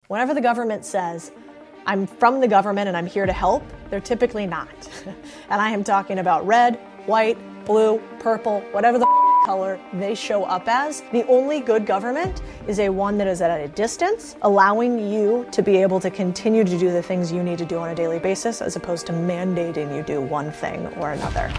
Whenever the government says, I'm from the government and I'm here to help, they're typically not. And I am talking about red, white, blue, purple, whatever the color they show up as. The only good government is a one that is at a distance, allowing you to be able to continue to do the things you need to do on a daily basis, as opposed to mandating you do one thing or another.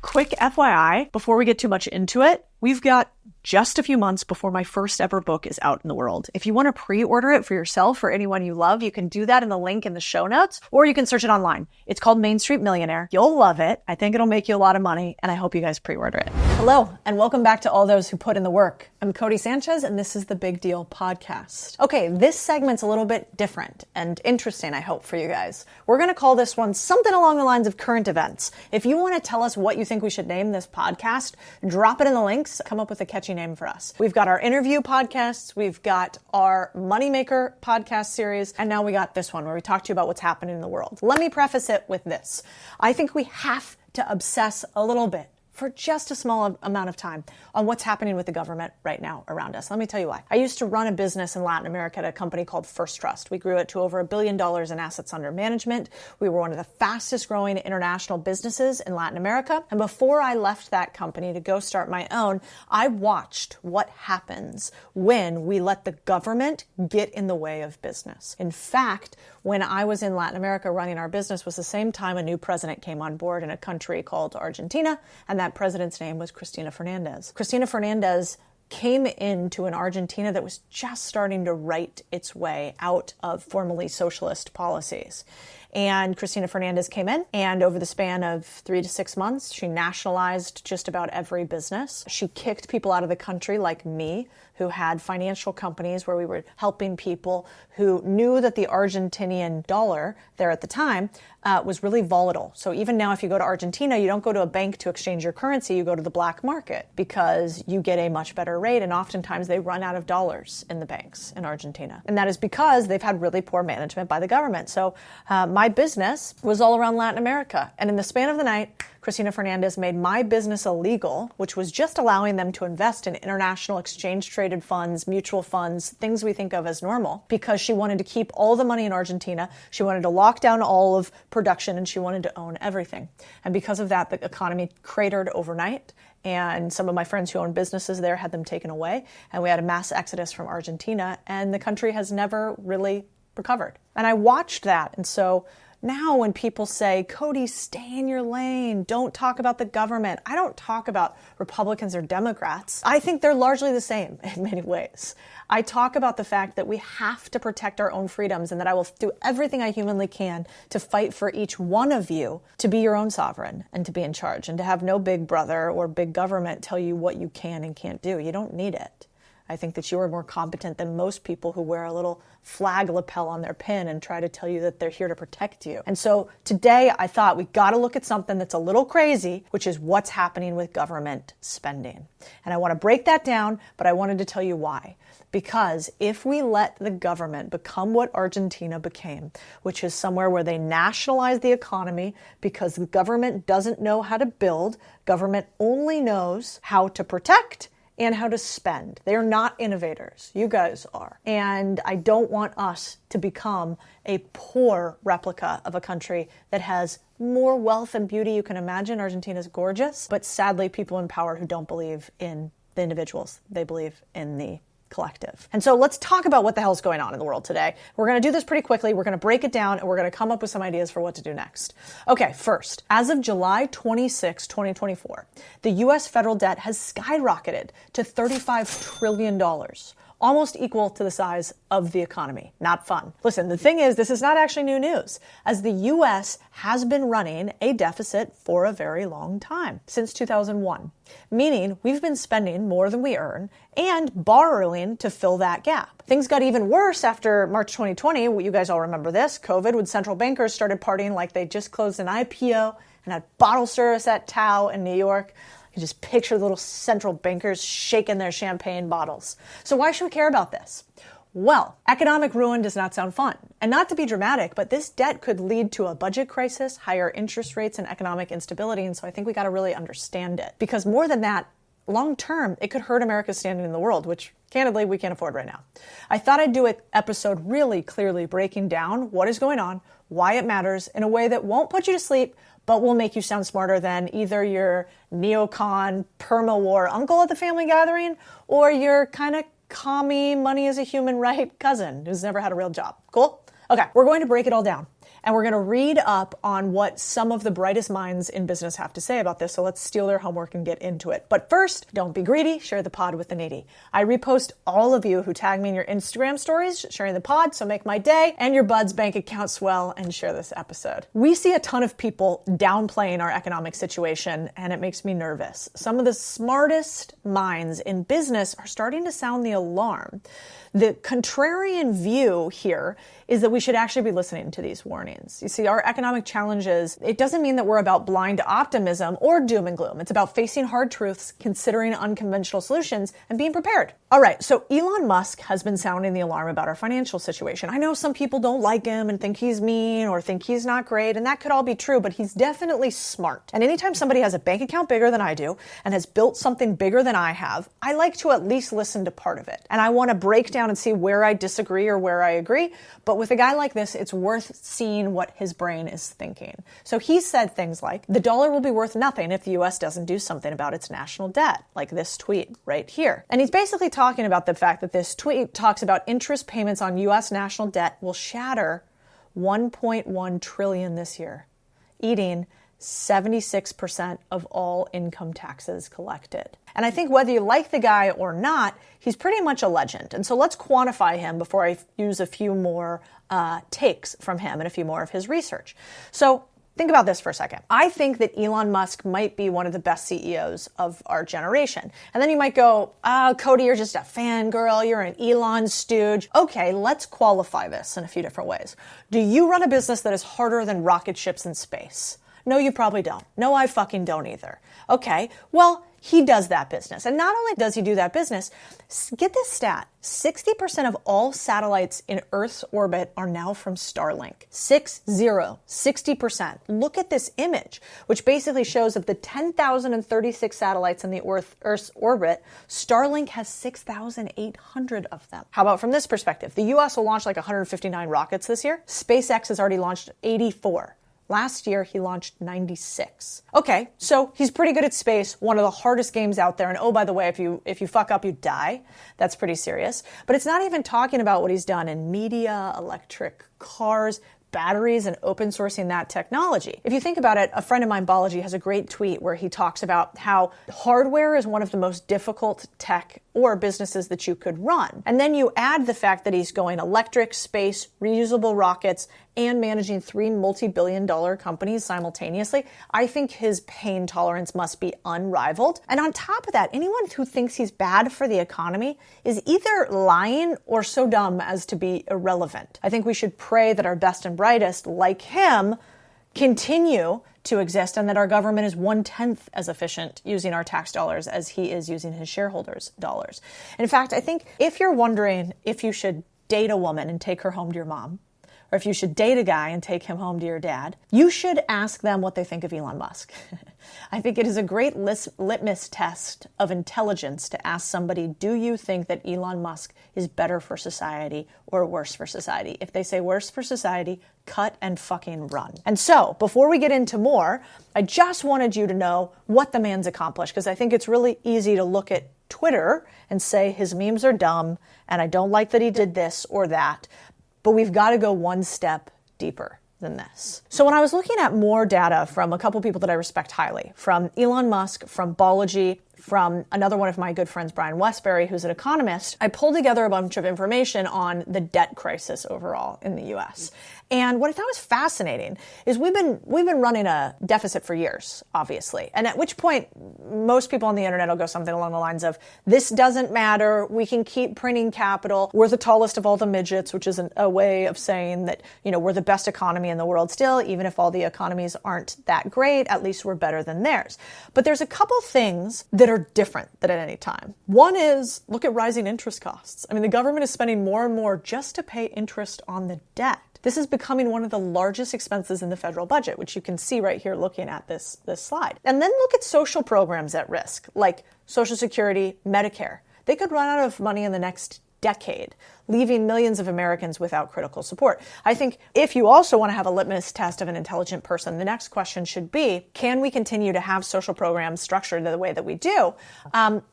Quick FYI, before we get too much into it, we've got just a few months before my first ever book is out in the world. If you want to pre-order it for yourself or anyone you love, you can do that in the link in the show notes, or you can search it online. It's called Main Street Millionaire. You'll love it. I think it'll make you a lot of money, and I hope you guys pre-order it. Hello, and welcome back to all those who put in the work. I'm Codie Sanchez, and this is the Big Deal podcast. Okay, this segment's a little bit different and interesting, I hope, for you guys. We're going to call this one something along the lines of current events. If you want to tell us what you think we should name this podcast, drop it in the links. Come up with a catchy name for us. We've got our interview podcasts, we've got our Moneymaker podcast series, and now we got this one where we talk to you about what's happening in the world. Let me preface it with this. I think we have to obsess a little bit for just a small amount of time on what's happening with the government right now around us. Let me tell you why. I used to run a business in Latin America at a company called First Trust. We grew it to over $1 billion in assets under management. We were one of the fastest growing international businesses in Latin America. And before I left that company to go start my own, I watched what happens when we let the government get in the way of business. In fact, when I was in Latin America running our business was the same time a new president came on board in a country called Argentina, and that president's name was Cristina Fernandez. Cristina Fernandez came into an Argentina that was just starting to right its way out of formerly socialist policies. And Cristina Fernandez came in, and over the span of 3 to 6 months, she nationalized just about every business. She kicked people out of the country like me, who had financial companies where we were helping people who knew that the Argentinian dollar there at the time was really volatile. So even now, if you go to Argentina, you don't go to a bank to exchange your currency, you go to the black market because you get a much better rate, and oftentimes they run out of dollars in the banks in Argentina. And that is because they've had really poor management by the government. So my business was all around Latin America. And in the span of the night, Cristina Fernandez made my business illegal, which was just allowing them to invest in international exchange-traded funds, mutual funds, things we think of as normal, because she wanted to keep all the money in Argentina. She wanted to lock down all of production, and she wanted to own everything. And because of that, the economy cratered overnight. And some of my friends who own businesses there had them taken away. And we had a mass exodus from Argentina, and the country has never really recovered. And I watched that. And so now when people say, Codie, stay in your lane, don't talk about the government, I don't talk about Republicans or Democrats. I think they're largely the same in many ways. I talk about the fact that we have to protect our own freedoms, and that I will do everything I humanly can to fight for each one of you to be your own sovereign and to be in charge, and to have no big brother or big government tell you what you can and can't do. You don't need it. I think that you are more competent than most people who wear a little flag lapel on their pin and try to tell you that they're here to protect you. And so today I thought we got to look at something that's a little crazy, which is what's happening with government spending. And I want to break that down, but I wanted to tell you why. Because if we let the government become what Argentina became, which is somewhere where they nationalize the economy because the government doesn't know how to build, government only knows how to protect and how to spend. They are not innovators. You guys are. And I don't want us to become a poor replica of a country that has more wealth and beauty you can imagine. Argentina's gorgeous, but sadly people in power who don't believe in the individuals. They believe in the collective. And so let's talk about what the hell's going on in the world today. We're going to do this pretty quickly. We're going to break it down, and we're going to come up with some ideas for what to do next. Okay, first, as of July 26, 2024, the U.S. federal debt has skyrocketed to $35 trillion. Almost equal to the size of the economy. Not fun. Listen, the thing is, this is not actually new news, as the U.S. has been running a deficit for a very long time, since 2001, meaning we've been spending more than we earn and borrowing to fill that gap. Things got even worse after March 2020. You guys all remember this, COVID, when central bankers started partying like they just closed an IPO and had bottle service at Tao in New York. You just picture the little central bankers shaking their champagne bottles. So why should we care about this? Well, economic ruin does not sound fun. And not to be dramatic, but this debt could lead to a budget crisis, higher interest rates, and economic instability. And so I think we got to really understand it. Because more than that, long term, it could hurt America's standing in the world, which candidly, we can't afford right now. I thought I'd do an episode really clearly breaking down what is going on, why it matters, in a way that won't put you to sleep, but will make you sound smarter than either your neocon, perma-war uncle at the family gathering or your kind of commie, money is a human right cousin who's never had a real job. Cool? Okay, we're going to break it all down. And we're going to read up on what some of the brightest minds in business have to say about this. So let's steal their homework and get into it. But first, don't be greedy. Share the pod with the needy. I repost all of you who tag me in your Instagram stories, sharing the pod. So make my day and your bud's bank account swell and share this episode. We see a ton of people downplaying our economic situation, and it makes me nervous. Some of the smartest minds in business are starting to sound the alarm. The contrarian view here is that we should actually be listening to these warnings. You see, our economic challenges, it doesn't mean that we're about blind optimism or doom and gloom. It's about facing hard truths, considering unconventional solutions, and being prepared. All right, so Elon Musk has been sounding the alarm about our financial situation. I know some people don't like him and think he's mean or think he's not great, and that could all be true, but he's definitely smart. And anytime somebody has a bank account bigger than I do and has built something bigger than I have, I like to at least listen to part of it. And I want to break down and see where I disagree or where I agree. But with a guy like this, it's worth seeing what his brain is thinking. So he said things like, the dollar will be worth nothing if the US doesn't do something about its national debt, like this tweet right here. And he's basically talking about the fact that this tweet talks about interest payments on US national debt will shatter 1.1 trillion this year, eating 76% of all income taxes collected. And I think whether you like the guy or not, he's pretty much a legend. And so let's quantify him before I use a few more takes from him and a few more of his research. So think about this for a second. I think that Elon Musk might be one of the best CEOs of our generation. And then you might go, Cody, you're just a fangirl. You're an Elon stooge. Okay, let's qualify this in a few different ways. Do you run a business that is harder than rocket ships in space? No, you probably don't. No, I fucking don't either. Okay, well, he does that business. And not only does he do that business, get this stat, 60% of all satellites in Earth's orbit are now from Starlink. 60%. Look at this image, which basically shows of the 10,036 satellites in the Earth's orbit, Starlink has 6,800 of them. How about from this perspective? The US will launch like 159 rockets this year. SpaceX has already launched 84. Last year, he launched 96. Okay, so he's pretty good at space, one of the hardest games out there. And oh, by the way, if you fuck up, you die. That's pretty serious. But it's not even talking about what he's done in media, electric cars, batteries, and open sourcing that technology. If you think about it, a friend of mine, Balaji, has a great tweet where he talks about how hardware is one of the most difficult tech or businesses that you could run. And then you add the fact that he's going electric, space, reusable rockets, and managing 3 multi-billion-dollar companies simultaneously. I think his pain tolerance must be unrivaled. And on top of that, anyone who thinks he's bad for the economy is either lying or so dumb as to be irrelevant. I think we should pray that our best and brightest, like him, continue to exist and that our government is 1/10 as efficient using our tax dollars as he is using his shareholders' dollars. In fact, I think if you're wondering if you should date a woman and take her home to your mom, or if you should date a guy and take him home to your dad, you should ask them what they think of Elon Musk. I think it is a great litmus test of intelligence to ask somebody, do you think that Elon Musk is better for society or worse for society? If they say worse for society, cut and fucking run. And so, before we get into more, I just wanted you to know what the man's accomplished, because I think it's really easy to look at Twitter and say his memes are dumb and I don't like that he did this or that. But we've got to go one step deeper than this. So when I was looking at more data from a couple people that I respect highly, from Elon Musk, from Balaji, from another one of my good friends, Brian Westbury, who's an economist, I pulled together a bunch of information on the debt crisis overall in the US. And what I thought was fascinating is we've been running a deficit for years, obviously. And at which point, most people on the internet will go something along the lines of, this doesn't matter, we can keep printing capital, we're the tallest of all the midgets, which is a way of saying that, we're the best economy in the world still, even if all the economies aren't that great, at least we're better than theirs. But there's a couple things that are different than at any time. One is, look at rising interest costs. I mean, the government is spending more and more just to pay interest on the debt. This is becoming one of the largest expenses in the federal budget, which you can see right here looking at this slide. And then look at social programs at risk, like Social Security, Medicare. They could run out of money in the next decade, leaving millions of Americans without critical support. I think if you also want to have a litmus test of an intelligent person, the next question should be, can we continue to have social programs structured the way that we do?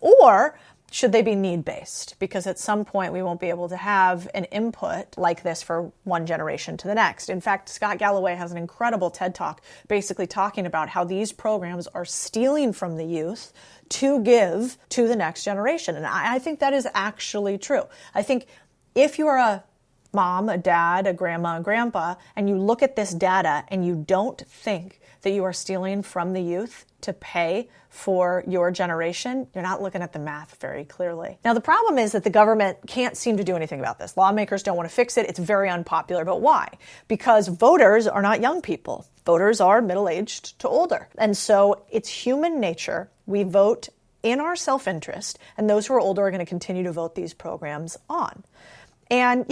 Or should they be need-based? Because at some point we won't be able to have an input like this for one generation to the next. In fact, Scott Galloway has an incredible TED Talk basically talking about how these programs are stealing from the youth to give to the next generation. And I think that is actually true. I think if you're a mom, a dad, a grandma, a grandpa, and you look at this data and you don't think that you are stealing from the youth to pay for your generation, you're not looking at the math very clearly. Now, the problem is that the government can't seem to do anything about this. Lawmakers don't want to fix it. It's very unpopular. But why? Because voters are not young people. Voters are middle-aged to older. And so it's human nature. We vote in our self-interest, and those who are older are going to continue to vote these programs on. And,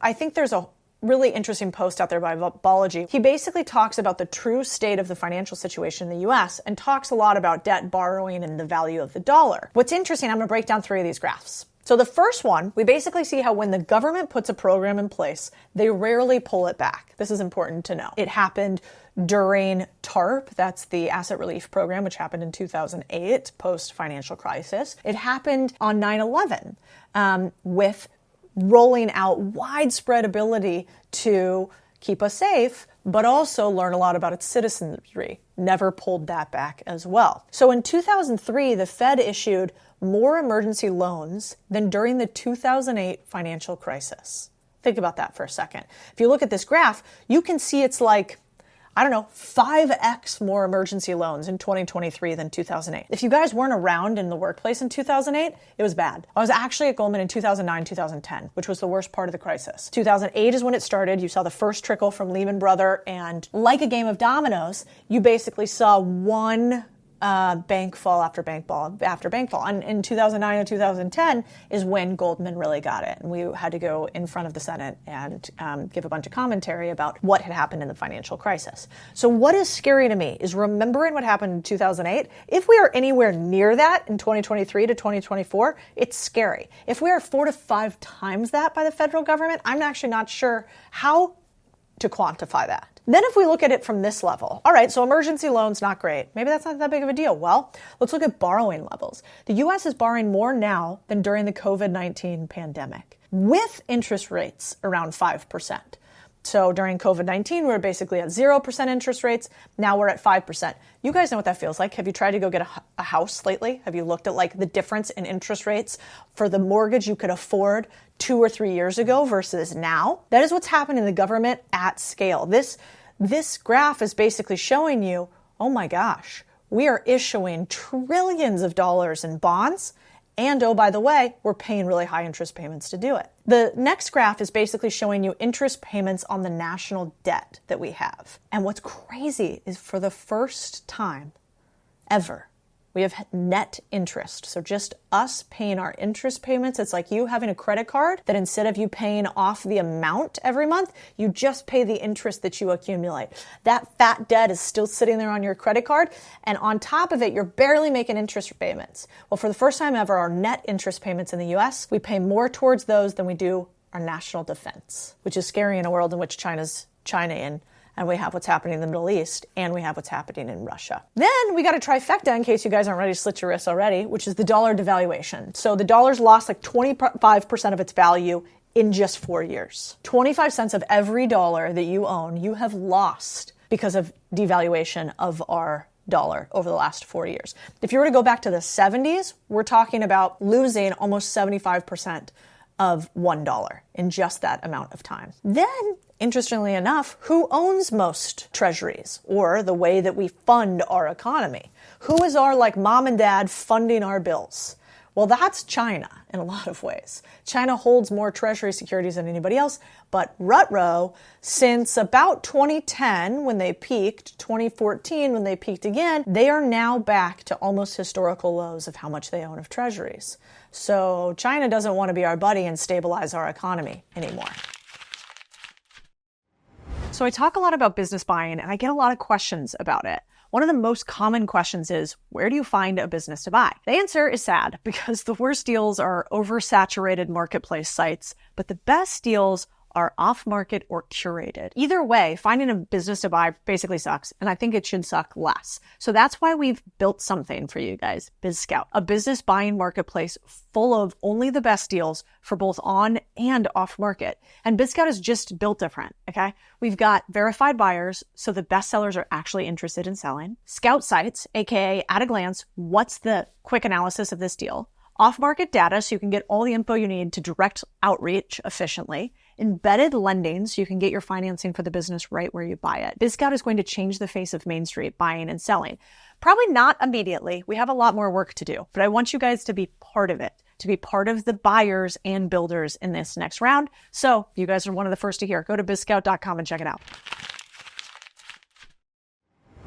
I think there's a really interesting post out there by Balaji. He basically talks about the true state of the financial situation in the U.S. and talks a lot about debt, borrowing, and the value of the dollar. What's interesting, I'm going to break down 3 of these graphs. So the first one, we basically see how when the government puts a program in place, they rarely pull it back. This is important to know. It happened during TARP, that's the Asset Relief Program, which happened in 2008, post-financial crisis. It happened on 9/11 with rolling out widespread ability to keep us safe, but also learn a lot about its citizenry. Never pulled that back as well. So in 2003, the Fed issued more emergency loans than during the 2008 financial crisis. Think about that for a second. If you look at this graph, you can see it's like, 5x more emergency loans in 2023 than 2008. If you guys weren't around in the workplace in 2008, it was bad. I was actually at Goldman in 2009, 2010, which was the worst part of the crisis. 2008 is when it started. You saw the first trickle from Lehman Brothers, and like a game of dominoes, you basically saw one bank fall after bank fall after bank fall. And in 2009 and 2010 is when Goldman really got it. And we had to go in front of the Senate and give a bunch of commentary about what had happened in the financial crisis. So what is scary to me is remembering what happened in 2008. If we are anywhere near that in 2023 to 2024, it's scary. If we are 4 to 5 times that by the federal government, I'm actually not sure how to quantify that. Then if we look at it from this level, all right, so emergency loans, not great. Maybe that's not that big of a deal. Well, let's look at borrowing levels. The U.S. is borrowing more now than during the COVID-19 pandemic, with interest rates around 5%. So during COVID-19, we were basically at 0% interest rates. Now we're at 5%. You guys know what that feels like. Have you tried to go get a house lately? Have you looked at the difference in interest rates for the mortgage you could afford 2 or 3 years ago versus now? That is what's happened in the government at scale. This graph is basically showing you, oh my gosh, we are issuing trillions of dollars in bonds. And oh, by the way, we're paying really high interest payments to do it. The next graph is basically showing you interest payments on the national debt that we have. And what's crazy is for the first time ever, we have net interest. So just us paying our interest payments. It's like you having a credit card that instead of you paying off the amount every month, you just pay the interest that you accumulate. That fat debt is still sitting there on your credit card. And on top of it, you're barely making interest payments. Well, for the first time ever, our net interest payments in the US, we pay more towards those than we do our national defense, which is scary in a world in which China's China-ing. And we have what's happening in the Middle East, and we have what's happening in Russia. Then we got a trifecta, in case you guys aren't ready to slit your wrists already, which is the dollar devaluation. So the dollar's lost 25% of its value in just 4 years. 25 cents of every dollar that you own, you have lost because of devaluation of our dollar over the last 4 years. If you were to go back to the 70s, we're talking about losing almost 75% of $1 in just that amount of time. Then, interestingly enough, who owns most treasuries, or the way that we fund our economy? Who is our mom and dad funding our bills? Well, that's China in a lot of ways. China holds more treasury securities than anybody else, but Rutro, since about 2010 when they peaked, 2014 when they peaked again, they are now back to almost historical lows of how much they own of treasuries. So China doesn't want to be our buddy and stabilize our economy anymore. So I talk a lot about business buying and I get a lot of questions about it. One of the most common questions is, where do you find a business to buy? The answer is sad because the worst deals are oversaturated marketplace sites, but the best deals are off-market or curated. Either way, finding a business to buy basically sucks, and I think it should suck less. So that's why we've built something for you guys, BizScout, a business buying marketplace full of only the best deals for both on and off-market. And BizScout is just built different, okay? We've got verified buyers, so the best sellers are actually interested in selling. Scout sites, aka at a glance, what's the quick analysis of this deal? Off-market data, so you can get all the info you need to direct outreach efficiently. Embedded lending, so you can get your financing for the business right where you buy it. BizScout is going to change the face of Main Street buying and selling. Probably not immediately. We have a lot more work to do, but I want you guys to be part of it, to be part of the buyers and builders in this next round. So you guys are one of the first to hear. Go to bizscout.com and check it out.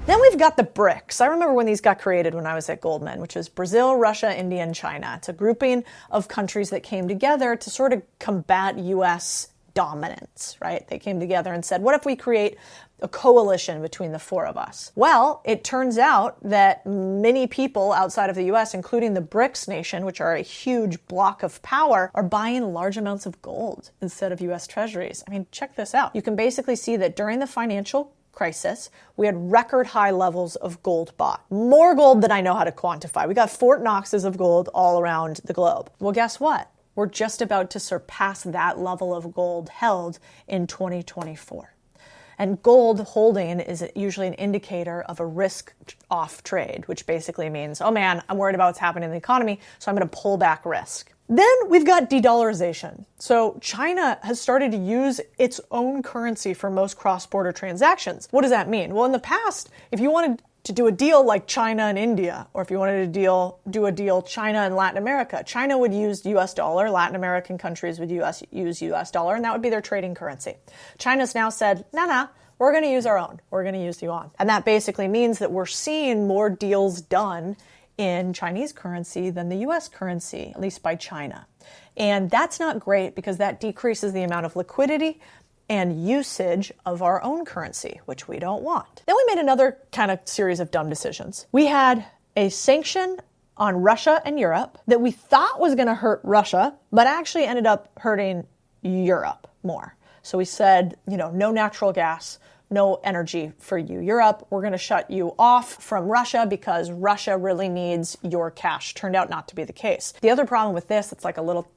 Then we've got the BRICS. I remember when these got created when I was at Goldman, which is Brazil, Russia, India, and China. It's a grouping of countries that came together to sort of combat U.S. dominance, right? They came together and said, what if we create a coalition between the four of us? Well, it turns out that many people outside of the U.S., including the BRICS nation, which are a huge block of power, are buying large amounts of gold instead of U.S. treasuries. I mean, check this out. You can basically see that during the financial crisis, we had record high levels of gold bought. More gold than I know how to quantify. We got Fort Knoxes of gold all around the globe. Well, guess what? We're just about to surpass that level of gold held in 2024. And gold holding is usually an indicator of a risk-off trade, which basically means, oh man, I'm worried about what's happening in the economy, so I'm going to pull back risk. Then we've got de-dollarization. So China has started to use its own currency for most cross-border transactions. What does that mean? Well, in the past, if you wanted to do a deal like China and India, or if you wanted to do a deal China and Latin America, China would use US dollar, Latin American countries would use US dollar, and that would be their trading currency. China's now said, nah, we're going to use our own. We're going to use yuan. And that basically means that we're seeing more deals done in Chinese currency than the US currency, at least by China. And that's not great because that decreases the amount of liquidity and usage of our own currency, which we don't want. Then we made another kind of series of dumb decisions. We had a sanction on Russia and Europe that we thought was going to hurt Russia, but actually ended up hurting Europe more. So we said, no natural gas, no energy for you, Europe. We're going to shut you off from Russia because Russia really needs your cash. Turned out not to be the case. The other problem with this, it's like a little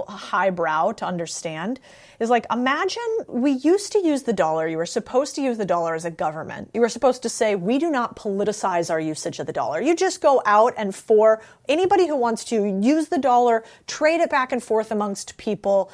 highbrow to understand, is like, imagine we used to use the dollar. You were supposed to use the dollar as a government. You were supposed to say, we do not politicize our usage of the dollar. You just go out and for anybody who wants to use the dollar, trade it back and forth amongst people,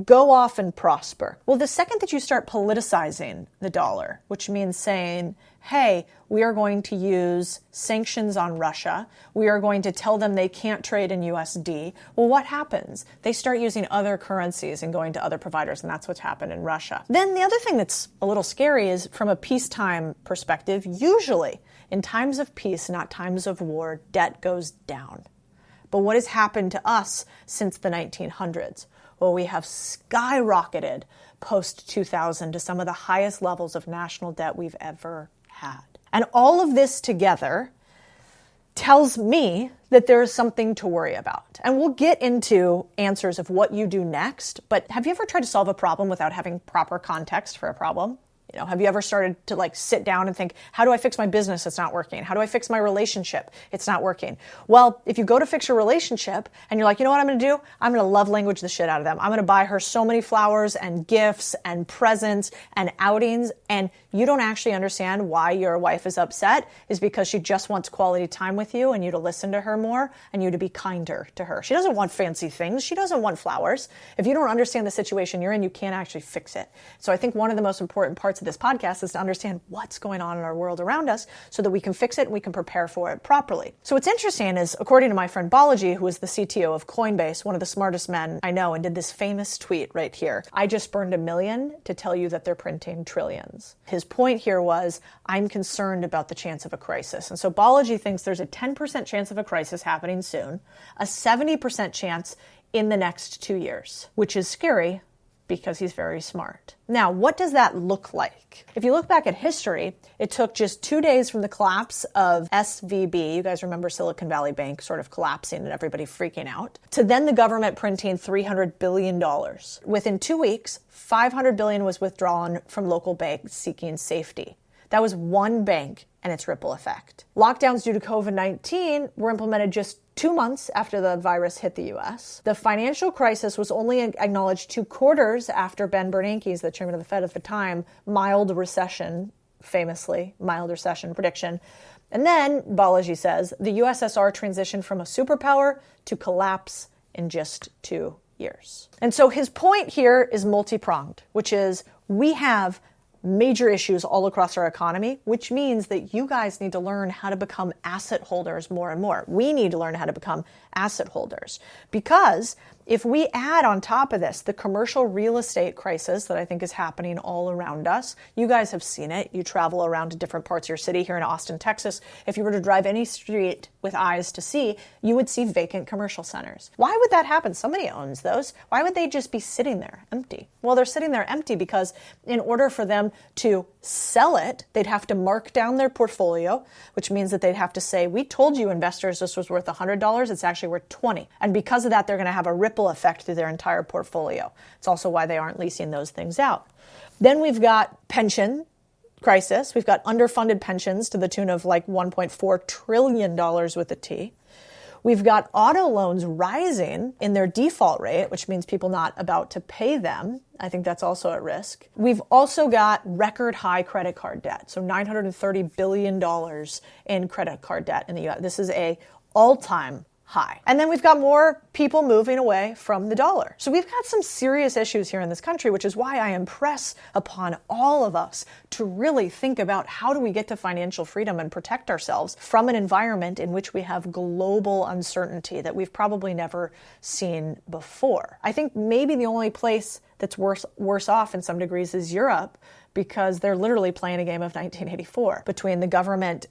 go off and prosper. Well, the second that you start politicizing the dollar, which means saying, hey, we are going to use sanctions on Russia. We are going to tell them they can't trade in USD. Well, what happens? They start using other currencies and going to other providers, and that's what's happened in Russia. Then the other thing that's a little scary is from a peacetime perspective, usually in times of peace, not times of war, debt goes down. But what has happened to us since the 1900s? Well, we have skyrocketed post-2000 to some of the highest levels of national debt we've ever had. And all of this together tells me that there's something to worry about. And we'll get into answers of what you do next, but have you ever tried to solve a problem without having proper context for a problem? Have you ever started to sit down and think, how do I fix my business? It's not working. How do I fix my relationship? It's not working. Well, if you go to fix your relationship and you're like, you know what I'm going to do? I'm going to love language the shit out of them. I'm going to buy her so many flowers and gifts and presents and outings. And you don't actually understand why your wife is upset is because she just wants quality time with you and you to listen to her more and you to be kinder to her. She doesn't want fancy things. She doesn't want flowers. If you don't understand the situation you're in, you can't actually fix it. So I think one of the most important parts of this podcast is to understand what's going on in our world around us so that we can fix it and we can prepare for it properly. So what's interesting is, according to my friend Balaji, who is the CTO of Coinbase, one of the smartest men I know, and did this famous tweet right here, I just burned 1 million to tell you that they're printing trillions. His point here was, I'm concerned about the chance of a crisis. And so Balaji thinks there's a 10% chance of a crisis happening soon, a 70% chance in the next 2 years, which is scary, because he's very smart. Now, what does that look like? If you look back at history, it took just 2 days from the collapse of SVB, you guys remember Silicon Valley Bank sort of collapsing and everybody freaking out, to then the government printing $300 billion. Within 2 weeks, $500 billion was withdrawn from local banks seeking safety. That was one bank and its ripple effect. Lockdowns due to COVID-19 were implemented just 2 months after the virus hit the US. The financial crisis was only acknowledged 2 quarters after Ben Bernanke, the chairman of the Fed at the time, mild recession, famously, mild recession prediction. And then, Balaji says, the USSR transitioned from a superpower to collapse in just 2 years. And so his point here is multi-pronged, which is we have major issues all across our economy, which means that you guys need to learn how to become asset holders more and more. We need to learn how to become asset holders, because if we add on top of this the commercial real estate crisis that I think is happening all around us, you guys have seen it. You travel around to different parts of your city here in Austin, Texas. If you were to drive any street with eyes to see, you would see vacant commercial centers. Why would that happen? Somebody owns those. Why would they just be sitting there empty? Well, they're sitting there empty because in order for them to sell it, they'd have to mark down their portfolio, which means that they'd have to say, we told you investors this was worth $100, it's actually worth $20. And because of that, they're going to have a ripple effect through their entire portfolio. It's also why they aren't leasing those things out. Then we've got pension crisis. We've got underfunded pensions to the tune of like $1.4 trillion with a T. We've got auto loans rising in their default rate, which means people not about to pay them. I think that's also at risk. We've also got record high credit card debt. So $930 billion in credit card debt in the US. This is a all-time high. And then we've got more people moving away from the dollar. So we've got some serious issues here in this country, which is why I impress upon all of us to really think about how do we get to financial freedom and protect ourselves from an environment in which we have global uncertainty that we've probably never seen before. I think maybe the only place that's worse off in some degrees is Europe, because they're literally playing a game of 1984 between the government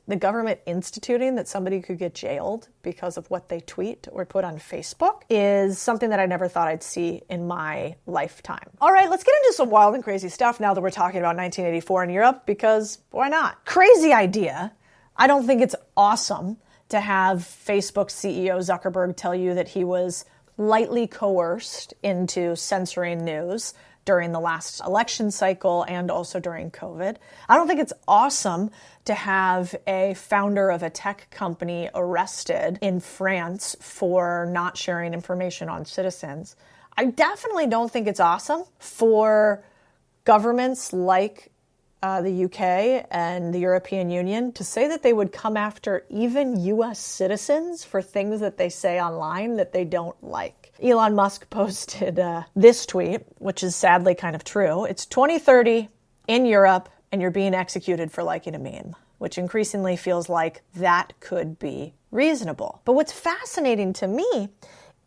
instituting that somebody could get jailed because of what they tweet or put on Facebook is something that I never thought I'd see in my lifetime. All right, let's get into some wild and crazy stuff now that we're talking about 1984 in Europe, because why not? Crazy idea. I don't think it's awesome to have Facebook CEO Zuckerberg tell you that he was lightly coerced into censoring news during the last election cycle and also during COVID. I don't think it's awesome to have a founder of a tech company arrested in France for not sharing information on citizens. I definitely don't think it's awesome for governments like the UK and the European Union to say that they would come after even US citizens for things that they say online that they don't like. Elon Musk posted this tweet, which is sadly kind of true. It's 2030 in Europe and you're being executed for liking a meme, which increasingly feels like that could be reasonable. But what's fascinating to me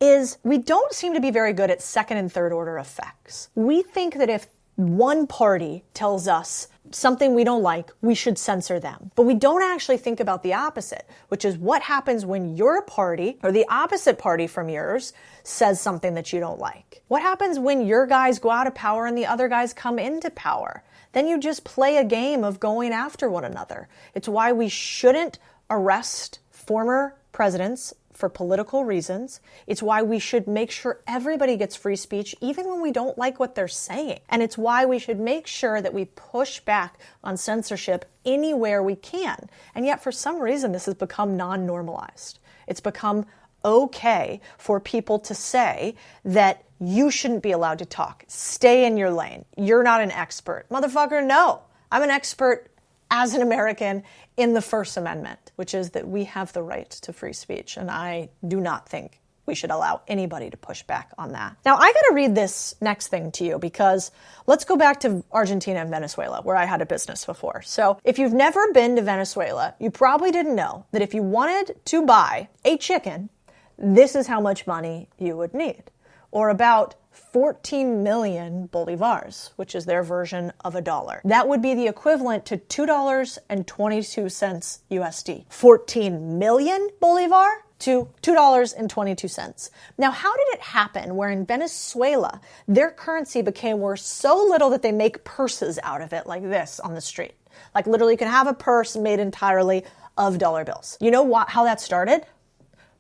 is we don't seem to be very good at second and third order effects. We think that if one party tells us something we don't like, we should censor them. But we don't actually think about the opposite, which is what happens when your party or the opposite party from yours says something that you don't like. What happens when your guys go out of power and the other guys come into power? Then you just play a game of going after one another. It's why we shouldn't arrest former presidents for political reasons. It's why we should make sure everybody gets free speech, even when we don't like what they're saying. And it's why we should make sure that we push back on censorship anywhere we can. And yet, for some reason, this has become non-normalized. It's become okay for people to say that you shouldn't be allowed to talk. Stay in your lane. You're not an expert. Motherfucker, no. I'm an expert as an American in the First Amendment, which is that we have the right to free speech. And I do not think we should allow anybody to push back on that. Now, I got to read this next thing to you because let's go back to Argentina and Venezuela, where I had a business before. So if you've never been to Venezuela, you probably didn't know that if you wanted to buy a chicken, this is how much money you would need, or about 14 million bolivars, which is their version of a dollar. That would be the equivalent to $2.22 USD. 14 million bolivar? to $2.22. Now, how did it happen where in Venezuela, their currency became worth so little that they make purses out of it like this on the street? Like literally you can have a purse made entirely of dollar bills. You know how that started?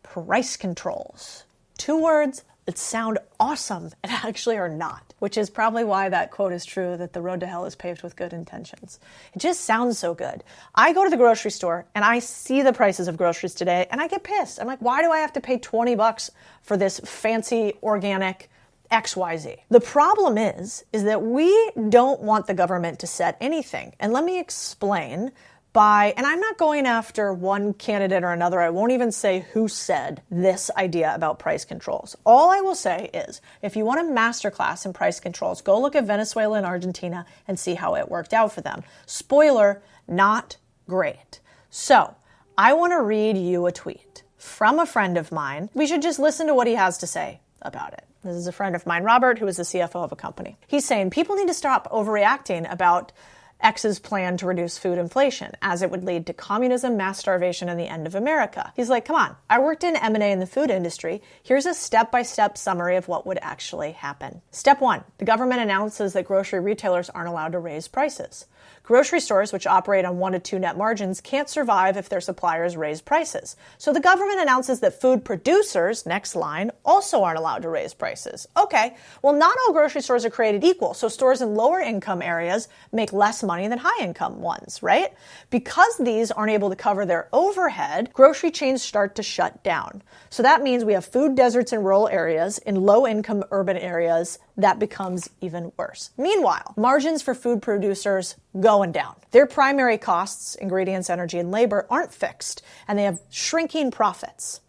Price controls. 2 words that sound awesome and actually are not, which is probably why that quote is true, that the road to hell is paved with good intentions. It just sounds so good. I go to the grocery store and I see the prices of groceries today and I get pissed. I'm like, why do I have to pay $20 for this fancy organic XYZ? The problem is that we don't want the government to set anything. And let me explain and I'm not going after one candidate or another. I won't even say who said this idea about price controls. All I will say is, if you want a masterclass in price controls, go look at Venezuela and Argentina and see how it worked out for them. Spoiler, not great. So, I want to read you a tweet from a friend of mine. We should just listen to what he has to say about it. This is a friend of mine, Robert, who is the CFO of a company. He's saying people need to stop overreacting about X's plan to reduce food inflation, as it would lead to communism, mass starvation, and the end of America. He's like, come on, I worked in M&A in the food industry. Here's a step-by-step summary of what would actually happen. Step 1, the government announces that grocery retailers aren't allowed to raise prices. Grocery stores, which operate on 1 to 2 net margins, can't survive if their suppliers raise prices. So the government announces that food producers, next line, also aren't allowed to raise prices. Okay, well, not all grocery stores are created equal, so stores in lower income areas make less money than high income ones, right? Because these aren't able to cover their overhead, grocery chains start to shut down. So that means we have food deserts in rural areas, in low income urban areas. That becomes even worse. Meanwhile, margins for food producers going down. Their primary costs, ingredients, energy, and labor, aren't fixed, and they have shrinking profits.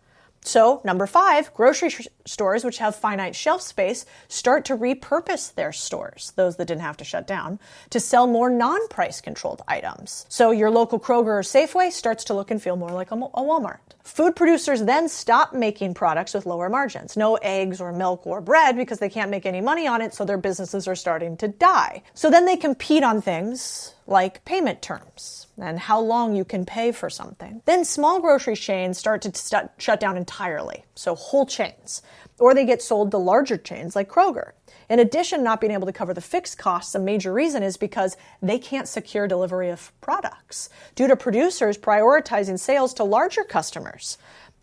So, number 5, grocery stores, which have finite shelf space, start to repurpose their stores, those that didn't have to shut down, to sell more non-price controlled items. So your local Kroger or Safeway starts to look and feel more like a Walmart. Food producers then stop making products with lower margins. No eggs or milk or bread because they can't make any money on it, so their businesses are starting to die. So then they compete on things like payment terms and how long you can pay for something. Then small grocery chains start to shut down entirely, so whole chains, or they get sold to larger chains like Kroger. In addition, not being able to cover the fixed costs, a major reason is because they can't secure delivery of products due to producers prioritizing sales to larger customers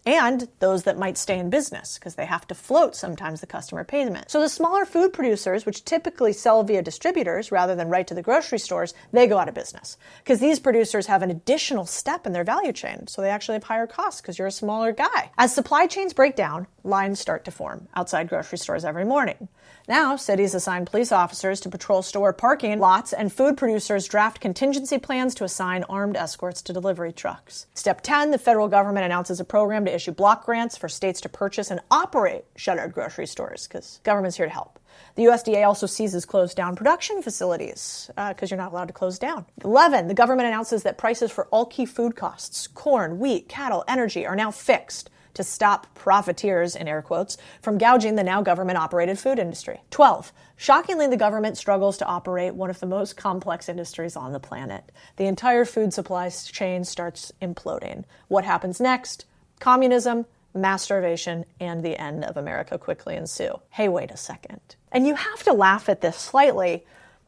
and those that might stay in business because they have to float sometimes the customer payment. So the smaller food producers, which typically sell via distributors rather than right to the grocery stores, they go out of business because these producers have an additional step in their value chain. So they actually have higher costs because you're a smaller guy. As supply chains break down, lines start to form outside grocery stores every morning. Now, cities assign police officers to patrol store parking lots, and food producers draft contingency plans to assign armed escorts to delivery trucks. Step 10, the federal government announces a program to issue block grants for states to purchase and operate shuttered grocery stores, because government's here to help. The USDA also seizes closed down production facilities because you're not allowed to close down. 11, the government announces that prices for all key food costs, corn, wheat, cattle, energy, are now fixed to stop profiteers, in air quotes, from gouging the now government-operated food industry. 12, shockingly, the government struggles to operate one of the most complex industries on the planet. The entire food supply chain starts imploding. What happens next? Communism, mass starvation, and the end of America quickly ensue. Hey, wait a second. And you have to laugh at this slightly,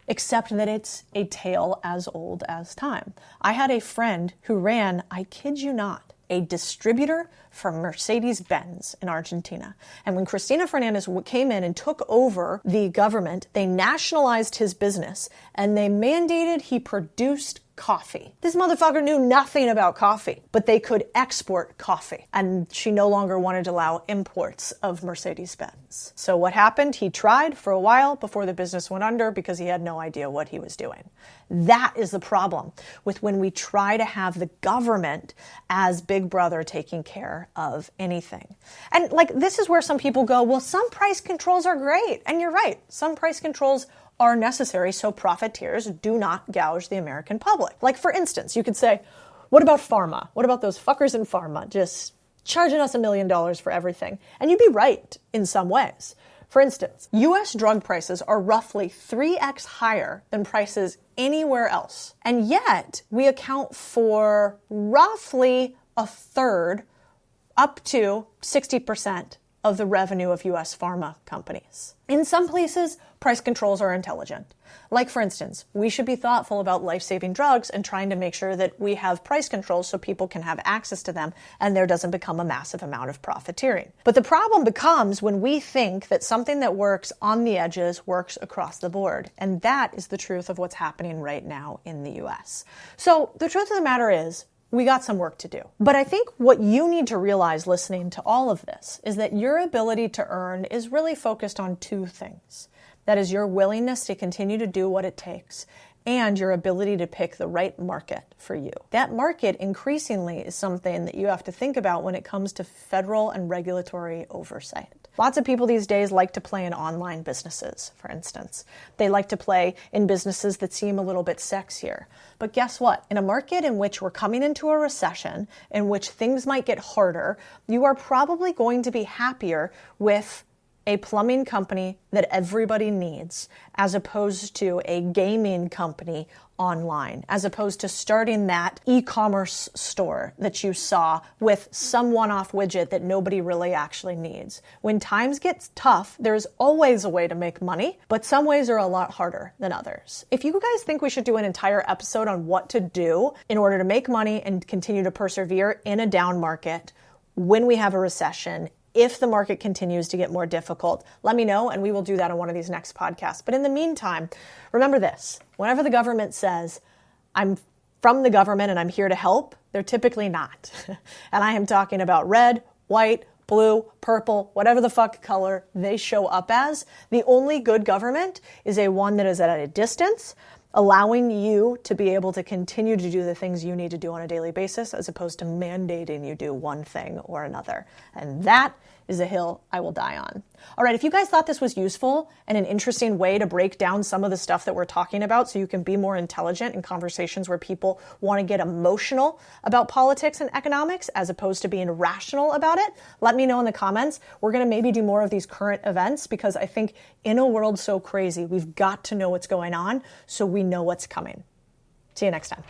except that it's a tale as old as time. I had a friend who ran, I kid you not, a distributor for Mercedes-Benz in Argentina. And when Cristina Fernandez came in and took over the government, they nationalized his business and they mandated he produced coffee. This motherfucker knew nothing about coffee, but they could export coffee. And she no longer wanted to allow imports of Mercedes-Benz. So what happened? He tried for a while before the business went under because he had no idea what he was doing. That is the problem with when we try to have the government as big brother taking care of anything. And this is where some people go, well, some price controls are great. And you're right. Some price controls are necessary so profiteers do not gouge the American public. Like, for instance, you could say, what about pharma? What about those fuckers in pharma just charging us $1 million for everything? And you'd be right in some ways. For instance, U.S. drug prices are roughly 3x higher than prices anywhere else. And yet, we account for roughly a third up to 60% of the revenue of US pharma companies. In some places, price controls are intelligent. Like, for instance, we should be thoughtful about life-saving drugs and trying to make sure that we have price controls so people can have access to them and there doesn't become a massive amount of profiteering. But the problem becomes when we think that something that works on the edges works across the board. And that is the truth of what's happening right now in the US. So the truth of the matter is, we got some work to do. But I think what you need to realize listening to all of this is that your ability to earn is really focused on two things. That is your willingness to continue to do what it takes and your ability to pick the right market for you. That market increasingly is something that you have to think about when it comes to federal and regulatory oversight. Lots of people these days like to play in online businesses, for instance. They like to play in businesses that seem a little bit sexier. But guess what? In a market in which we're coming into a recession, in which things might get harder, you are probably going to be happier with a plumbing company that everybody needs, as opposed to a gaming company online, as opposed to starting that e-commerce store that you saw with some one-off widget that nobody really actually needs. When times get tough, there's always a way to make money, but some ways are a lot harder than others. If you guys think we should do an entire episode on what to do in order to make money and continue to persevere in a down market when we have a recession, if the market continues to get more difficult, let me know and we will do that on one of these next podcasts. But in the meantime, remember this. Whenever the government says, I'm from the government and I'm here to help, they're typically not. And I am talking about red, white, blue, purple, whatever the fuck color they show up as. The only good government is one that is at a distance, allowing you to be able to continue to do the things you need to do on a daily basis, as opposed to mandating you do one thing or another. And that is a hill I will die on. All right, if you guys thought this was useful and an interesting way to break down some of the stuff that we're talking about so you can be more intelligent in conversations where people want to get emotional about politics and economics as opposed to being rational about it, let me know in the comments. We're going to maybe do more of these current events because I think in a world so crazy, we've got to know what's going on so we know what's coming. See you next time.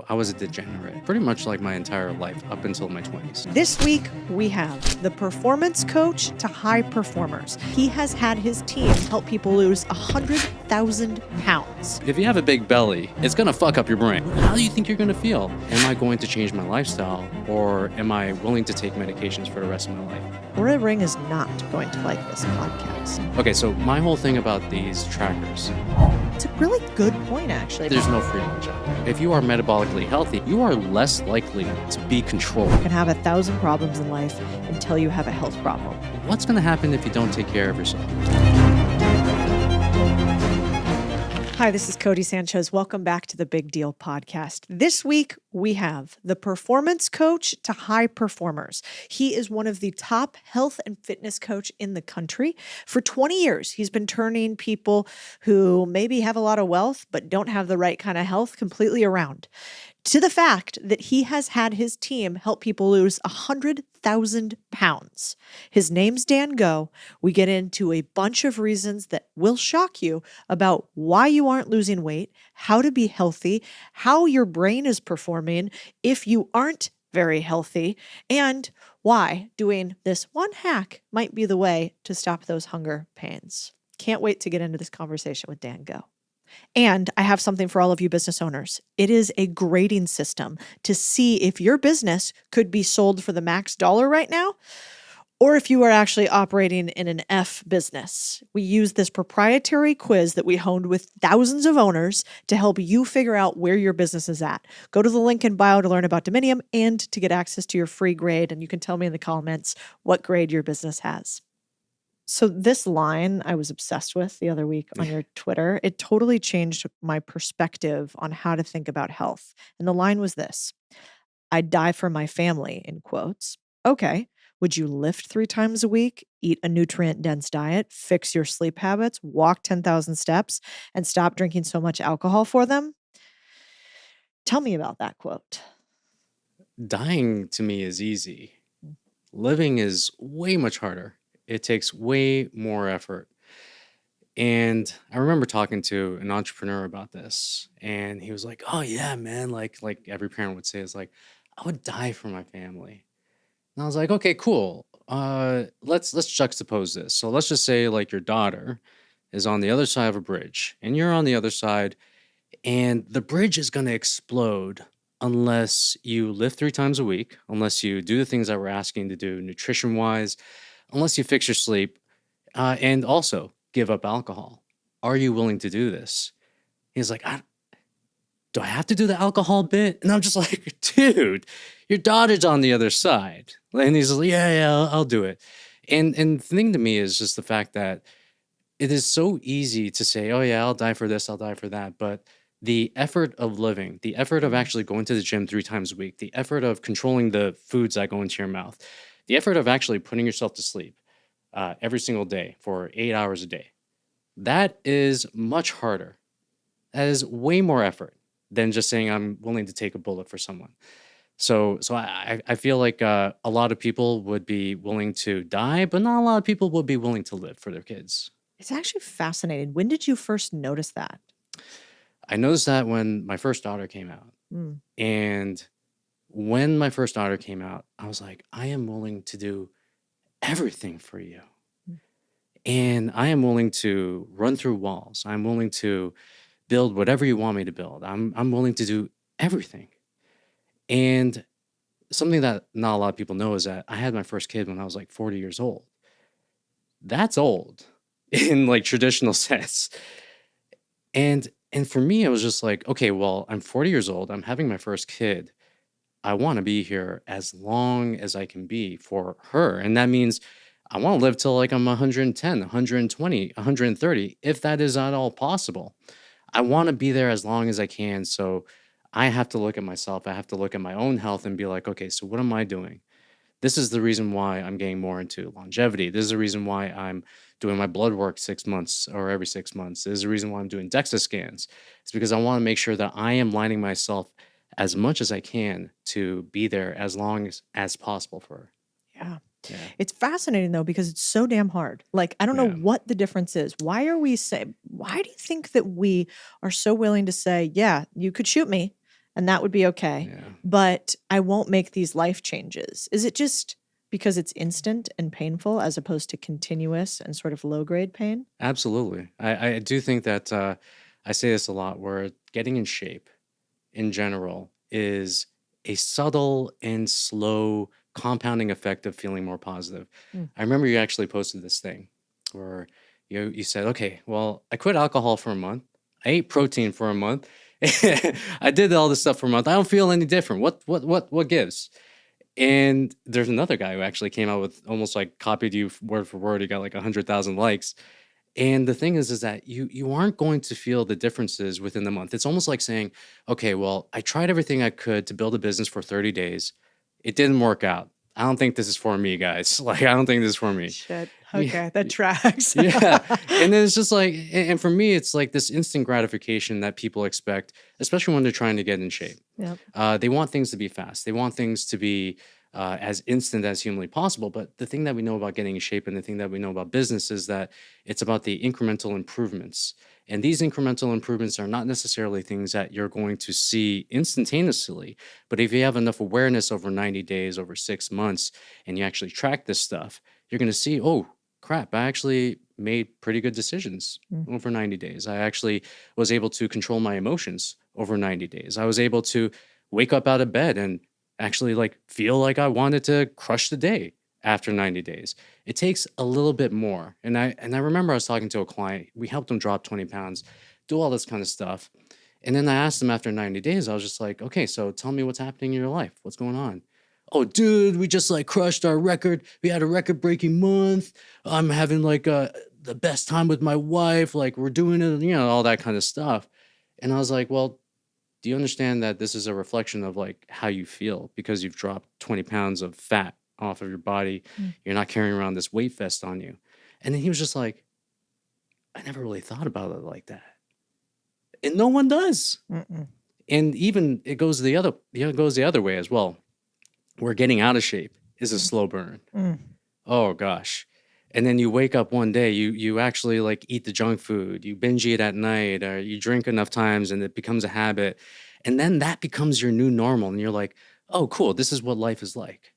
I was a degenerate pretty much like my entire life up until my 20s. This week, we have the performance coach to high performers. He has had his team help people lose 100,000 pounds. If you have a big belly, it's gonna fuck up your brain. How do you think you're gonna feel? Am I going to change my lifestyle, or am I willing to take medications for the rest of my life? Ora Ring is not going to like this podcast. Okay, so my whole thing about these trackers, It's a really good point, actually. there's no free lunch out there. If you are metabolically healthy, you are less likely to be controlled. You can have 1,000 problems in life until you have a health problem. What's gonna happen if you don't take care of yourself? Hi, this is Codie Sanchez. Welcome back to the Big Deal podcast. This week, we have the performance coach to high performers. He is one of the top health and fitness coach in the country. For 20 years, he's been turning people who maybe have a lot of wealth but don't have the right kind of health completely around, to the fact that he has had his team help people lose 100,000 pounds. His name's Dan Go. We get into a bunch of reasons that will shock you about why you aren't losing weight, how to be healthy, how your brain is performing if you aren't very healthy, and why doing this one hack might be the way to stop those hunger pains. Can't wait to get into this conversation with Dan Go. And I have something for all of you business owners. It is a grading system to see if your business could be sold for the max dollar right now, or if you are actually operating in an F business. We use this proprietary quiz that we honed with thousands of owners to help you figure out where your business is at. Go to the link in bio to learn about Dominium and to get access to your free grade. And you can tell me in the comments what grade your business has. So this line I was obsessed with the other week on your Twitter. It totally changed my perspective on how to think about health. And the line was this: "I'd die for my family," in quotes. Okay. Would you lift 3 times a week, eat a nutrient-dense diet, fix your sleep habits, walk 10,000 steps, and stop drinking so much alcohol for them? Tell me about that quote. Dying to me is easy. Living is way much harder. It takes way more effort. And I remember talking to an entrepreneur about this, and he was like, "Oh yeah, man, like every parent would say, is like, I would die for my family." And I was like, "Okay, cool. Let's juxtapose this. So let's just say like your daughter is on the other side of a bridge, and you're on the other side, and the bridge is going to explode unless you lift 3 times a week, unless you do the things that we're asking to do nutrition wise, unless you fix your sleep, and also give up alcohol. Are you willing to do this?" He's like, "Do I have to do the alcohol bit?" And I'm just like, "Dude, your daughter's on the other side." And he's like, "Yeah, I'll do it." And the thing to me is just the fact that it is so easy to say, "Oh yeah, I'll die for this, I'll die for that." But the effort of living, the effort of actually going to the gym 3 times a week, the effort of controlling the foods that go into your mouth, the effort of actually putting yourself to sleep every single day for 8 hours a day, that is much harder. That is way more effort than just saying I'm willing to take a bullet for someone. So I feel like a lot of people would be willing to die, but not a lot of people would be willing to live for their kids. It's actually fascinating. When did you first notice that? I noticed that when my first daughter came out. Mm. And when my first daughter came out, I was like, I am willing to do everything for you. Mm. And I am willing to run through walls. I'm willing to build whatever you want me to build. I'm willing to do everything. And something that not a lot of people know is that I had my first kid when I was like 40 years old. That's old in like traditional sense. And for me, it was just like, okay, well, I'm 40 years old. I'm having my first kid. I want to be here as long as I can be for her. And that means I want to live till like I'm 110, 120, 130, if that is at all possible. I want to be there as long as I can. So I have to look at myself. I have to look at my own health and be like, okay, so what am I doing? This is the reason why I'm getting more into longevity. This is the reason why I'm doing my blood work 6 months or every 6 months. This is the reason why I'm doing DEXA scans. It's because I want to make sure that I am lining myself as much as I can to be there as long as possible for her. Yeah. Yeah. It's fascinating though, because it's so damn hard. Like, I don't know Yeah. what the difference is. Why do you think that we are so willing to say, yeah, you could shoot me and that would be okay. Yeah. But I won't make these life changes. Is it just because it's instant and painful as opposed to continuous and sort of low grade pain? Absolutely. I do think that I say this a lot where getting in shape in general is a subtle and slow compounding effect of feeling more positive. Mm. I remember you actually posted this thing where you said, okay, well, I quit alcohol for a month. I ate protein for a month. I did all this stuff for a month. I don't feel any different. What gives? And there's another guy who actually came out with almost like copied you word for word. He got like 100,000 likes. And the thing is that you aren't going to feel the differences within the month. It's almost like saying, okay, well, I tried everything I could to build a business for 30 days. It didn't work out. I don't think this is for me, guys. Like, I don't think this is for me. Shit. Yeah. Okay, that tracks. Yeah. And then it's just like, and for me, it's like this instant gratification that people expect, especially when they're trying to get in shape. Yep. They want things to be fast. They want things to be as instant as humanly possible. But the thing that we know about getting in shape and the thing that we know about business is that it's about the incremental improvements. And these incremental improvements are not necessarily things that you're going to see instantaneously. But if you have enough awareness over 90 days, over 6 months, and you actually track this stuff, you're going to see, oh, crap, I actually made pretty good decisions over 90 days. I actually was able to control my emotions over 90 days. I was able to wake up out of bed and actually like feel like I wanted to crush the day after 90 days. It takes a little bit more. And I remember I was talking to a client. We helped him drop 20 pounds, do all this kind of stuff. And then I asked him after 90 days, I was just like, okay, so tell me what's happening in your life. What's going on? Oh, dude, we just like crushed our record. We had a record breaking month. I'm having like the best time with my wife. Like we're doing it, all that kind of stuff. And I was like, well, do you understand that this is a reflection of like how you feel because you've dropped 20 pounds of fat off of your body? You're not carrying around this weight vest on you. And then he was just like, I never really thought about it like that. And no one does. Mm-mm. And even it goes the other way as well. Where getting out of shape is a slow burn. Oh gosh. And then you wake up one day, you actually like eat the junk food, you binge eat at night, or you drink enough times and it becomes a habit. And then that becomes your new normal. And you're like, oh, cool, this is what life is like.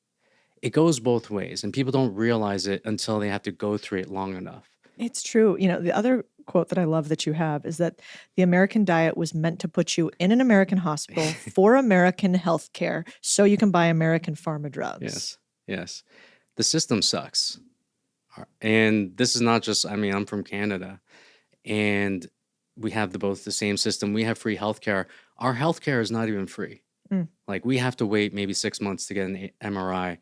It goes both ways. And people don't realize it until they have to go through it long enough. It's true. The other quote that I love that you have is that the American diet was meant to put you in an American hospital for American healthcare so you can buy American pharma drugs. Yes. The system sucks. And this is not just, I'm from Canada and we have both the same system. We have free healthcare. Our healthcare is not even free. Like we have to wait maybe 6 months to get an MRI.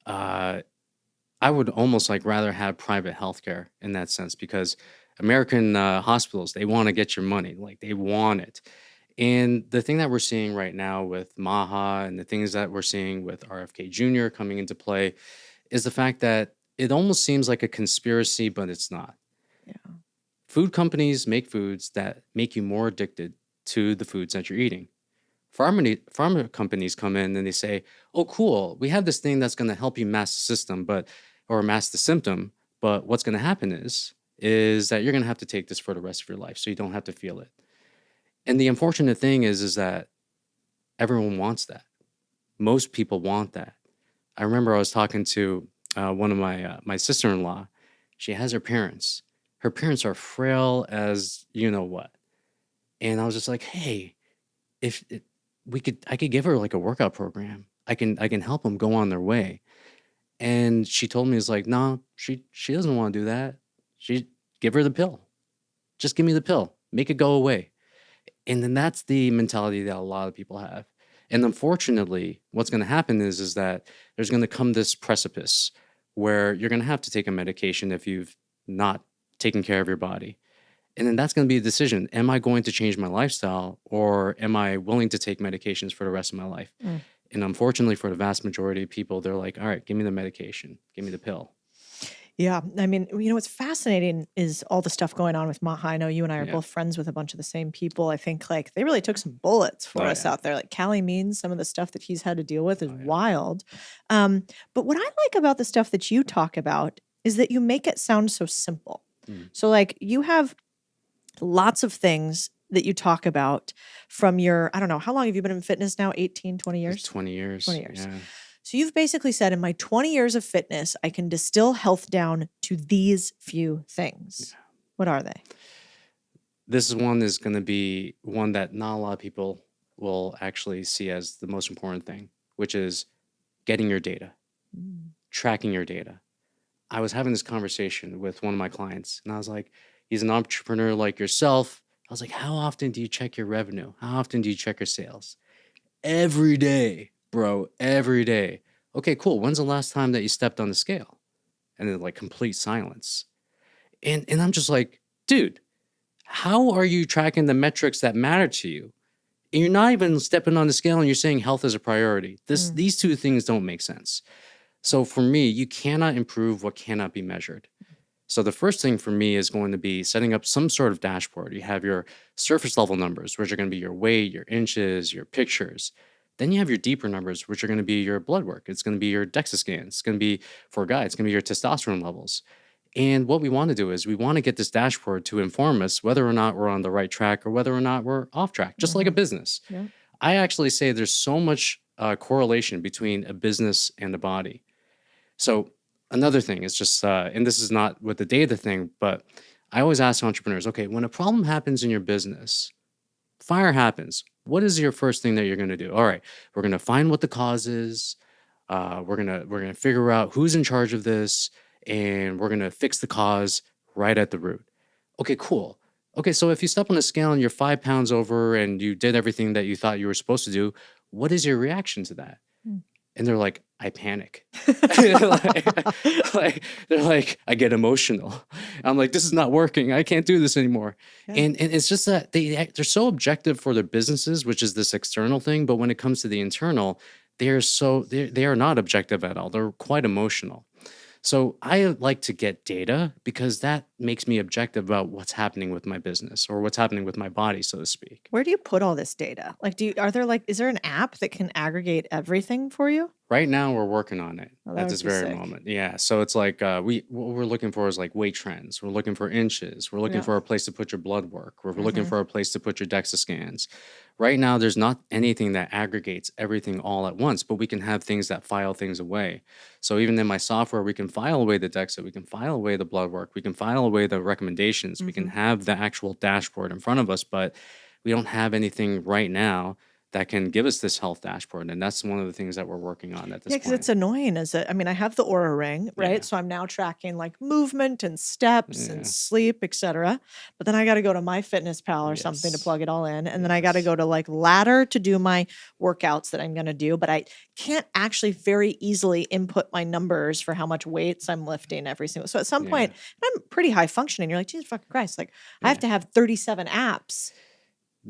I would almost like rather have private healthcare in that sense because American hospitals, they want to get your money, like they want it. And the thing that we're seeing right now with Maha and the things that we're seeing with RFK Jr. coming into play is the fact that it almost seems like a conspiracy, but it's not. Yeah. Food companies make foods that make you more addicted to the foods that you're eating. Pharma companies come in and they say, oh, cool, we have this thing that's going to help you mask the system, or mask the symptom. But what's going to happen is that you're going to have to take this for the rest of your life so you don't have to feel it. And the unfortunate thing is that everyone wants that. Most people want that. I remember I was talking to one of my sister-in-law. She has her parents. Her parents are frail as you know what. And I was just like, hey, I could give her like a workout program. I can help them go on their way. And she told me, it's like, no, she doesn't want to do that. Give her the pill. Just give me the pill. Make it go away. And then that's the mentality that a lot of people have. And unfortunately, what's going to happen is that there's going to come this precipice where you're going to have to take a medication if you've not taken care of your body. And then that's going to be a decision. Am I going to change my lifestyle or am I willing to take medications for the rest of my life? And unfortunately, for the vast majority of people, they're like, all right, give me the medication. Give me the pill. Yeah. What's fascinating is all the stuff going on with Maha. I know you and I are both friends with a bunch of the same people. I think like they really took some bullets for us out there. Like Callie Means, some of the stuff that he's had to deal with is wild. But what I like about the stuff that you talk about is that you make it sound so simple. So like you have lots of things that you talk about from your, I don't know, how long have you been in fitness now? 18, 20 It's years? 20 years. 20 years. Yeah. So you've basically said, in my 20 years of fitness, I can distill health down to these few things. What are they? This is going to be one that not a lot of people will actually see as the most important thing, which is getting your data, tracking your data. I was having this conversation with one of my clients, and I was like, he's an entrepreneur like yourself. I was like, how often do you check your revenue? How often do you check your sales? Every day, bro, every day. Okay, cool. When's the last time that you stepped on the scale? And then like complete silence. And I'm just like, dude, how are you tracking the metrics that matter to you? And you're not even stepping on the scale and you're saying health is a priority. These two things don't make sense. So for me, you cannot improve what cannot be measured. So the first thing for me is going to be setting up some sort of dashboard. You have your surface level numbers, which are going to be your weight, your inches, your pictures. Then you have your deeper numbers, which are going to be your blood work. It's going to be your DEXA scans. It's going to be, for a guy, it's going to be your testosterone levels. And what we want to do is we want to get this dashboard to inform us whether or not we're on the right track or whether or not we're off track, just like a business. Yeah. I actually say there's so much correlation between a business and the body. So another thing is just, and this is not with the data thing, but I always ask entrepreneurs, okay, when a problem happens in your business, fire happens, what is your first thing that you're going to do? All right, we're going to find what the cause is. We're gonna figure out who's in charge of this, and we're gonna fix the cause right at the root. Okay, cool. Okay, so if you step on a scale and you're 5 pounds over and you did everything that you thought you were supposed to do, what is your reaction to that? And they're like, I panic. They're like, I get emotional. I'm like, this is not working. I can't do this anymore. Yeah. And it's just that they're so objective for their businesses, which is this external thing. But when it comes to the internal, they are not objective at all. They're quite emotional. So I like to get data because that makes me objective about what's happening with my business or what's happening with my body, so to speak. Where do you put all this data? Like, is there an app that can aggregate everything for you? Right now, we're working on it Oh, that at would this be very sick. moment. Yeah. So it's like what we're looking for is like weight trends. We're looking for inches. We're looking Yeah. for a place to put your blood work. We're looking for a place to put your DEXA scans. Right now, there's not anything that aggregates everything all at once, but we can have things that file things away. So even in my software, we can file away the DEXA, we can file away the blood work, we can file away the recommendations, we can have the actual dashboard in front of us, but we don't have anything right now that can give us this health dashboard. And that's one of the things that we're working on at this Yeah, because point. it's annoying. I mean, I have the Aura Ring, right? Yeah. So I'm now tracking like movement and steps Yeah. and sleep, etc. But then I got to go to MyFitnessPal or something to Yes. plug it all in, and then I got to go to like Ladder to do my workouts that I'm going to do. But I can't actually very easily input my numbers for how much weights I'm lifting every single. So at some point, I'm pretty high functioning. You're like, Jesus fucking Christ! Like I have to have 37 apps.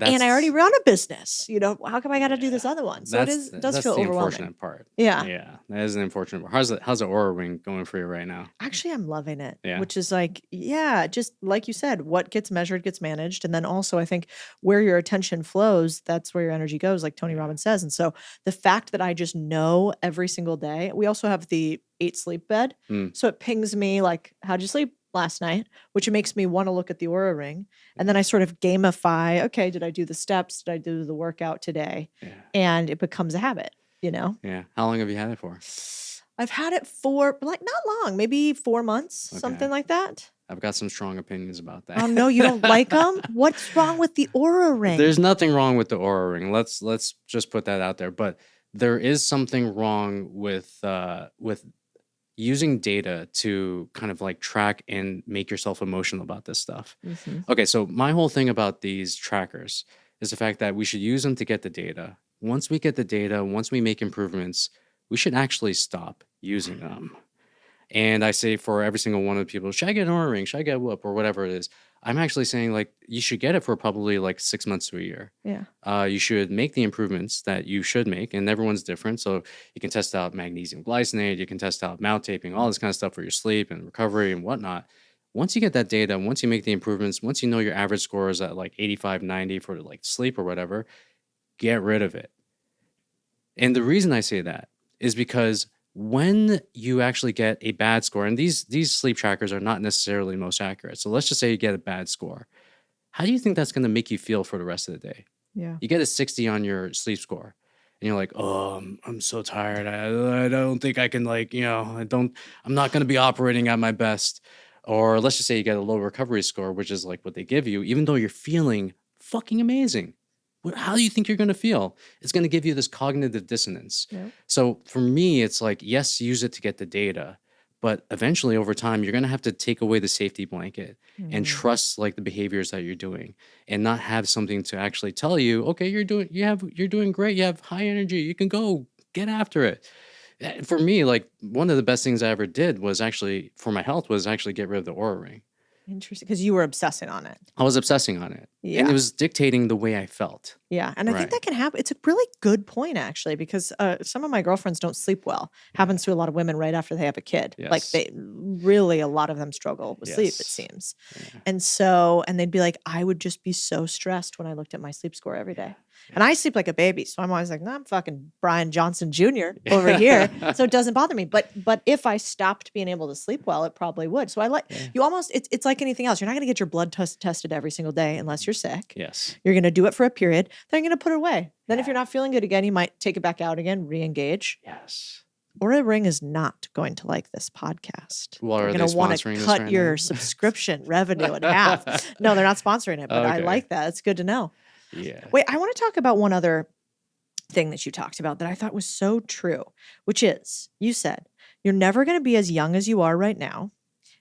And I already run a business, how come I got to do this other one? So it does feel the overwhelming. unfortunate part. Yeah. Yeah, that is an unfortunate part. How's the Aura Ring going for you right now? Actually, I'm loving it, Yeah. which is like, just like you said, what gets measured gets managed. And then also, I think where your attention flows, that's where your energy goes, like Tony Robbins says. And so the fact that I just know every single day, we also have the 8 sleep bed. So it pings me like, how'd you sleep last night? Which makes me want to look at the Aura Ring. And then I sort of gamify, okay, did I do the steps? Did I do the workout today? Yeah. And it becomes a habit, Yeah. How long have you had it for? I've had it for not long, maybe 4 months, something like that. I've got some strong opinions about that. Oh no, you don't like them? What's wrong with the Aura Ring? There's nothing wrong with the Aura Ring. Let's just put that out there. But there is something wrong with using data to kind of like track and make yourself emotional about this stuff. Okay, so my whole thing about these trackers is the fact that we should use them to get the data. Once we get the data, once we make improvements, we should actually stop using them. And I say for every single one of the people, should I get an Aura Ring? Should I get a Whoop? Or whatever it is. I'm actually saying like you should get it for probably like 6 months to a year. Yeah. You should make the improvements that you should make, and everyone's different. So you can test out magnesium glycinate, you can test out mouth taping, all this kind of stuff for your sleep and recovery and whatnot. Once you get that data, once you make the improvements, once you know your average score is at like 85, 90 for like sleep or whatever, get rid of it. And the reason I say that is because when you actually get a bad score, and these sleep trackers are not necessarily most accurate. So let's just say you get a bad score. how do you think that's going to make you feel for the rest of the day? Yeah. You get a 60 on your sleep score and you're like, oh, I'm so tired. I don't think I can I'm not going to be operating at my best. Or let's just say you get a low recovery score, which is like what they give you, even though you're feeling fucking amazing. How do you think you're going to feel? It's going to give you this cognitive dissonance. Yeah. So for me, it's like, yes, use it to get the data, but eventually over time, you're going to have to take away the safety blanket and trust like the behaviors that you're doing and not have something to actually tell you, okay, you're doing great. You have high energy. You can go get after it. For me, like one of the best things I ever did was actually for my health was actually get rid of the Aura Ring. Interesting. Because you were obsessing on it. I was obsessing on it. Yeah. And it was dictating the way I felt. Yeah. And I think Right. that can happen. It's a really good point, actually, because some of my girlfriends don't sleep well. Happens to a lot of women right after they have a kid. Like Yes. a lot of them struggle with sleep, it Yes. seems. Yeah. And they'd be like, I would just be so stressed when I looked at my sleep score every day. And I sleep like a baby. So I'm always like, no, I'm fucking Brian Johnson Jr. over here. So it doesn't bother me. But if I stopped being able to sleep well, it probably would. So you almost, it's like anything else. You're not going to get your blood tested every single day unless you're sick. Yes. You're going to do it for a period. Then you're going to put it away. Then if you're not feeling good again, you might take it back out again, re-engage. Yes. Aura Ring is not going to like this podcast. Well, They're are they going to want sponsoring to this cut right your now? subscription revenue in half. No, they're not sponsoring it, but I Okay. like that. It's good to know. Yeah. Wait, I want to talk about one other thing that you talked about that I thought was so true, which is you said you're never going to be as young as you are right now.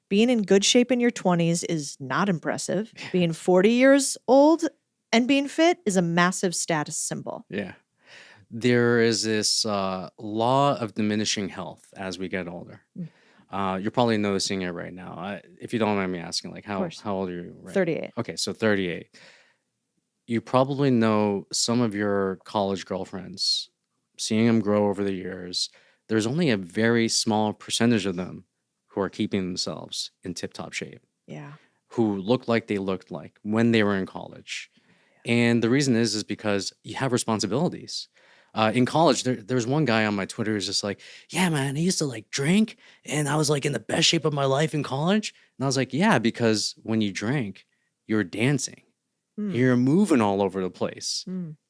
Being in good shape in your 20s is not impressive. Being 40 years old and being fit is a massive status symbol. Yeah. There is this law of diminishing health as we get older. You're probably noticing it right now. If you don't mind me asking, like how old are you? Right? 38. Okay, so 38. You probably know some of your college girlfriends, seeing them grow over the years. There's only a very small percentage of them who are keeping themselves in tip-top shape, Yeah. who look like they looked like when they were in college. And the reason is because you have responsibilities. In college, there's one guy on my Twitter who's just like, yeah, man, I used to like drink and I was like in the best shape of my life in college. And I was like, yeah, because when you drank, you were dancing. You're moving all over the place.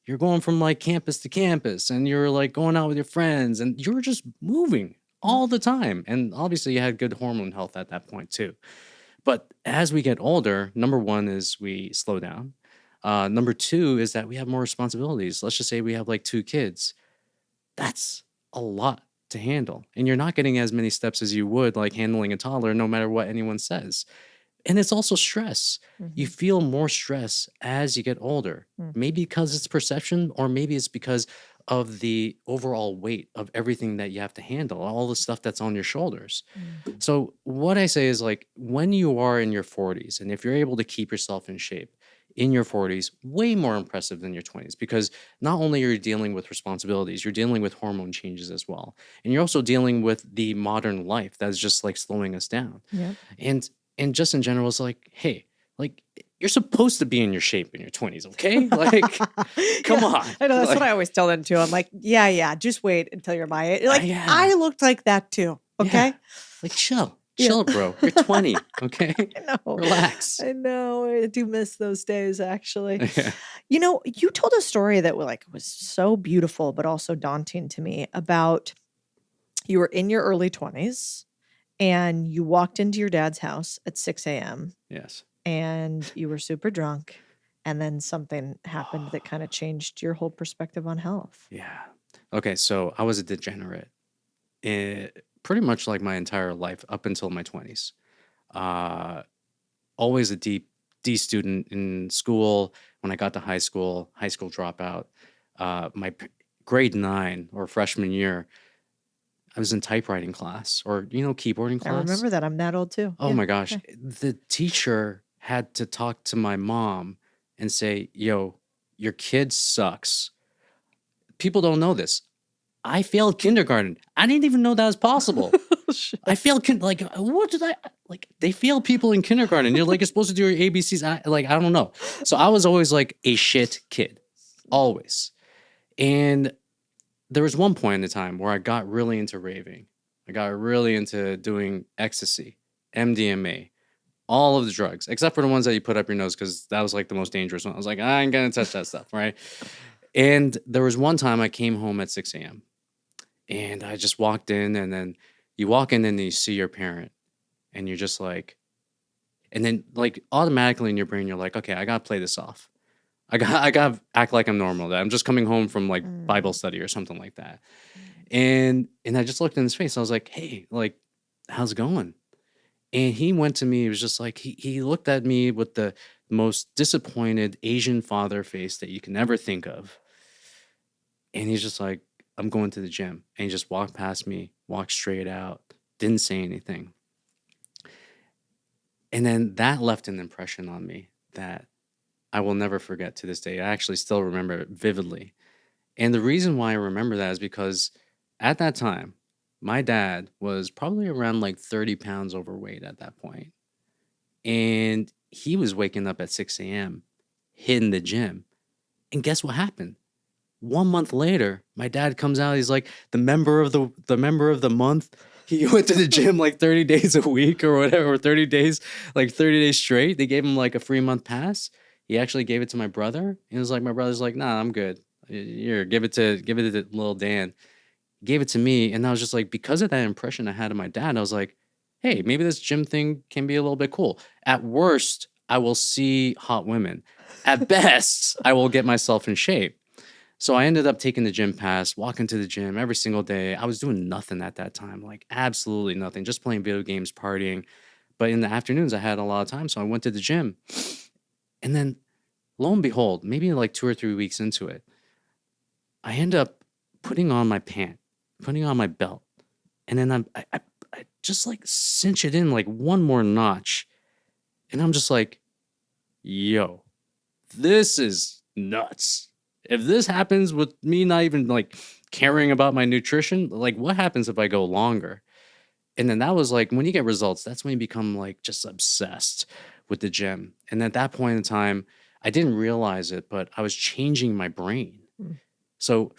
You're going from like campus to campus and you're like going out with your friends and you're just moving all the time. And obviously you had good hormone health at that point too. But as we get older, number one is we slow down. Number two is that we have more responsibilities. Let's just say we have like 2 kids. That's a lot to handle. And you're not getting as many steps as you would like handling a toddler, no matter what anyone says. And it's also stress. You feel more stress as you get older. Maybe because it's perception, or maybe it's because of the overall weight of everything that you have to handle, all the stuff that's on your shoulders. So what I say is like when you are in your 40s, and if you're able to keep yourself in shape in your 40s, way more impressive than your 20s, because not only are you dealing with responsibilities, you're dealing with hormone changes as well. And you're also dealing with the modern life that's just like slowing us down. Yeah. And just in general, it's like, hey, like you're supposed to be in your shape in your 20s, okay? Like, come on. I know that's Like, what I always tell them too. I'm like, yeah, just wait until you're my age. Like, yeah. I looked like that too. Okay. Yeah. Like, chill, bro. You're 20, okay? I know. Relax. I know. I do miss those days, actually. Yeah. You know, you told a story that was so beautiful, but also daunting to me about you were in your early 20s and you walked into your dad's house at 6 a.m. Yes. and you were super drunk. And then something happened that kind of changed your whole perspective on health. Yeah. Okay, so I was a degenerate pretty much like my entire life up until my 20s. Always a D student in school. When I got to high school dropout. Grade 9 or freshman year, I was in typewriting class or, keyboarding class. I remember that. I'm that old too. Oh Yeah. my gosh. The teacher had to talk to my mom and say, yo, your kid sucks. People don't know this. I failed kindergarten. I didn't even know that was possible. I failed what did I like? They fail people in kindergarten. You're supposed to do your ABCs. I don't know. So I was always like a shit kid, always. And there was one point in the time where I got really into raving. I got really into doing ecstasy, MDMA, all of the drugs, except for the ones that you put up your nose, because that was like the most dangerous one. I was like, I ain't gonna touch that stuff, right? And there was one time I came home at 6 a.m. and I just walked in, and then you walk in and you see your parent, and you're just like, and then like automatically in your brain, you're like, okay, I gotta play this off. I gotta act like I'm normal. That I'm just coming home from like Bible study or something like that. And I just looked in his face. I was like, hey, like, how's it going? And he went to me, he was just like, he looked at me with the most disappointed Asian father face that you can ever think of. And he's just like, I'm going to the gym. And he just walked past me, walked straight out, didn't say anything. And then that left an impression on me that I will never forget to this day. I actually still remember it vividly. And the reason why I remember that is because at that time, my dad was probably around like 30 pounds overweight at that point. And he was waking up at 6 a.m., hitting the gym. And guess what happened? 1 month later, my dad comes out. He's like the member of the month. He went to the gym like 30 days a week or whatever, or 30 days, like 30 days straight. They gave him like a free month pass. He actually gave it to my brother. He was like, my brother's like, nah, I'm good. Here, give it to little Dan. Gave it to me, and I was just like, because of that impression I had of my dad, I was like, hey, maybe this gym thing can be a little bit cool. At worst, I will see hot women. At best, I will get myself in shape. So I ended up taking the gym pass, walking to the gym every single day. I was doing nothing at that time, like absolutely nothing, just playing video games, partying. But in the afternoons, I had a lot of time, so I went to the gym. And then, lo and behold, maybe like 2 or 3 weeks into it, I end up putting on my pant, putting on my belt, and then I just like cinch it in like one more notch, and I'm just like, yo, this is nuts. If this happens with me not even like caring about my nutrition, like what happens if I go longer? And then that was like when you get results, that's when you become like just obsessed with the gym. And at that point in time, I didn't realize it, but I was changing my brain. So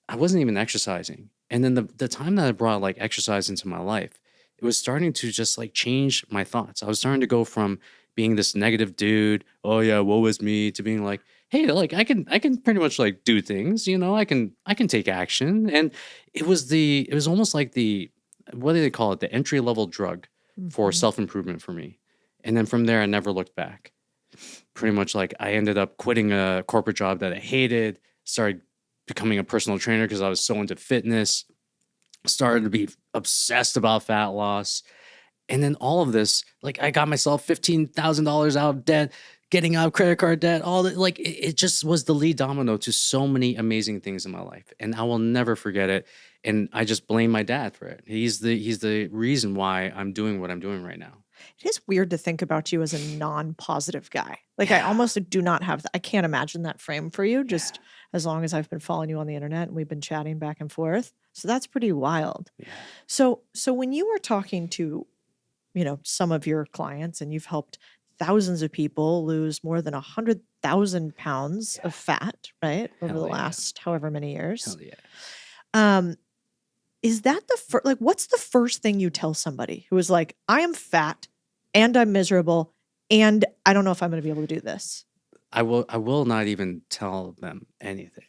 I wasn't even exercising. And then the time that I brought like exercise into my life, it was starting to just like change my thoughts. I was starting to go from being this negative dude, oh yeah, woe is me, to being like, hey, like I can pretty much like do things, I can take action. And it was almost like the, what do they call it? The entry level drug for self-improvement for me. And then from there, I never looked back. Pretty much like I ended up quitting a corporate job that I hated, started becoming a personal trainer because I was so into fitness, started to be obsessed about fat loss. And then all of this, like I got myself $15,000 out of debt, getting out of credit card debt, all that, like it just was the lead domino to so many amazing things in my life. And I will never forget it. And I just blame my dad for it. He's the reason why I'm doing what I'm doing right now. It is weird to think about you as a non-positive guy. Like I almost do not have I can't imagine that frame for you, just as long as I've been following you on the internet and we've been chatting back and forth. So that's pretty wild. Yeah. So when you were talking to, some of your clients, and you've helped thousands of people lose more than 100,000 pounds of fat, right? Over the last however many years. Hell yeah. Is that the first, like, what's the first thing you tell somebody who is like, I am fat and I'm miserable and I don't know if I'm going to be able to do this? I will not even tell them anything.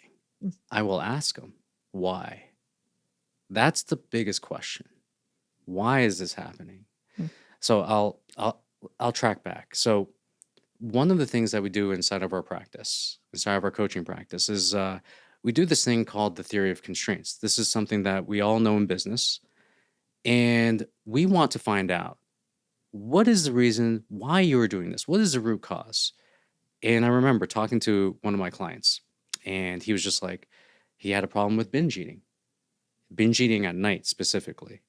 I will ask them why. That's the biggest question. Why is this happening? So I'll track back. So one of the things that we do inside of our practice, inside of our coaching practice, is we do this thing called the theory of constraints. This is something that we all know in business, and we want to find out what is the reason why you are doing this. What is the root cause? And I remember talking to one of my clients, and he was just like, he had a problem with binge eating at night specifically.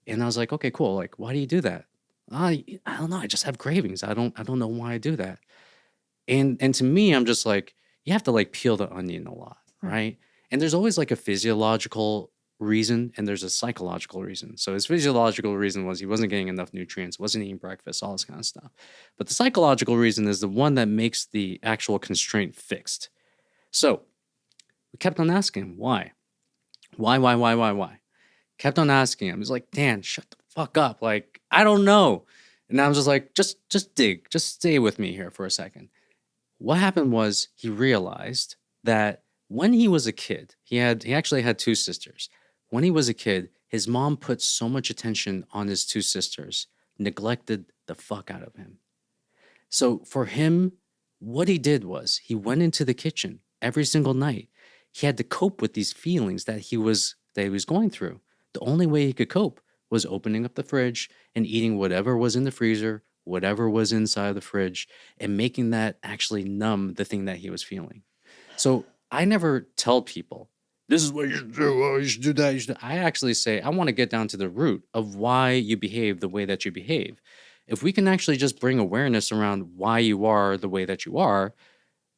And I was like, okay, cool. Like, why do you do that? I don't know. I just have cravings. I don't know why I do that. And to me, I'm just like, you have to like peel the onion a lot, right? And there's always like a physiological reason and there's a psychological reason. So his physiological reason was he wasn't getting enough nutrients, wasn't eating breakfast, all this kind of stuff. But the psychological reason is the one that makes the actual constraint fixed. So we kept on asking him, why? Why? Kept on asking him. He's like, Dan, shut the fuck up. Like, I don't know. And I'm just like, just stay with me here for a second. What happened was he realized that when he was a kid, he actually had two sisters. When he was a kid, his mom put so much attention on his two sisters, neglected the fuck out of him. So for him, what he did was he went into the kitchen every single night. He had to cope with these feelings that he was going through. The only way he could cope was opening up the fridge and eating whatever was in the freezer, whatever was inside the fridge, and making that actually numb the thing that he was feeling. So I never tell people, this is what you should do. Oh, you should do that. You should. I actually say, I want to get down to the root of why you behave the way that you behave. If we can actually just bring awareness around why you are the way that you are,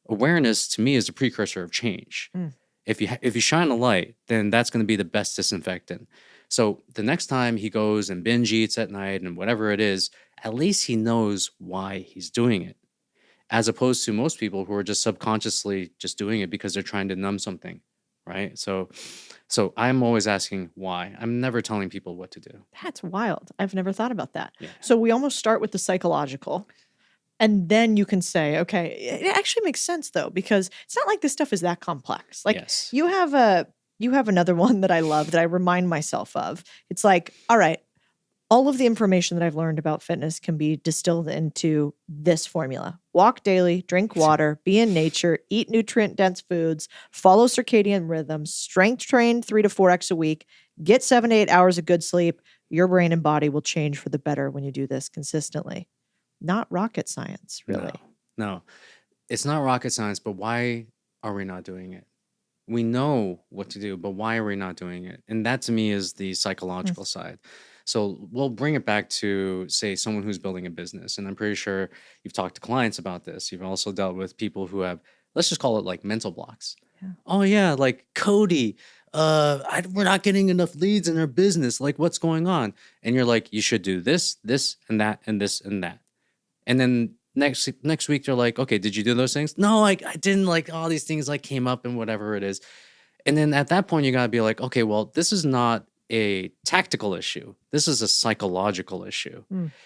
awareness to me is a precursor of change. If you shine a light, then that's going to be the best disinfectant. So the next time he goes and binge eats at night and whatever it is, at least he knows why he's doing it, as opposed to most people who are just subconsciously just doing it because they're trying to numb something, right? So I'm always asking why. I'm never telling people what to do. That's wild. I've never thought about that. Yeah. So we almost start with the psychological. And then you can say, okay, it actually makes sense though, because it's not like this stuff is that complex. Like Yes. you have another one that I love that I remind myself of. It's like, all right, all of the information that I've learned about fitness can be distilled into this formula. Walk daily, drink water, be in nature, eat nutrient-dense foods, follow circadian rhythms, strength train 3 to 4x a week, get 7 to 8 hours of good sleep. Your brain and body will change for the better when you do this consistently. Not rocket science, really. No, it's not rocket science, but why are we not doing it? We know what to do, but why are we not doing it? And that to me is the psychological side. So we'll bring it back to, say, someone who's building a business. And I'm pretty sure you've talked to clients about this. You've also dealt with people who have, let's just call it like mental blocks. Yeah. Oh yeah, like Cody, we're not getting enough leads in our business. Like what's going on? And you're like, you should do this, this, and that, and this, and that. And then next week, they're like, okay, did you do those things? No, I didn't. Like all these things like came up and whatever it is. And then at that point, you got to be like, okay, well, this is not a tactical issue. This is a psychological issue.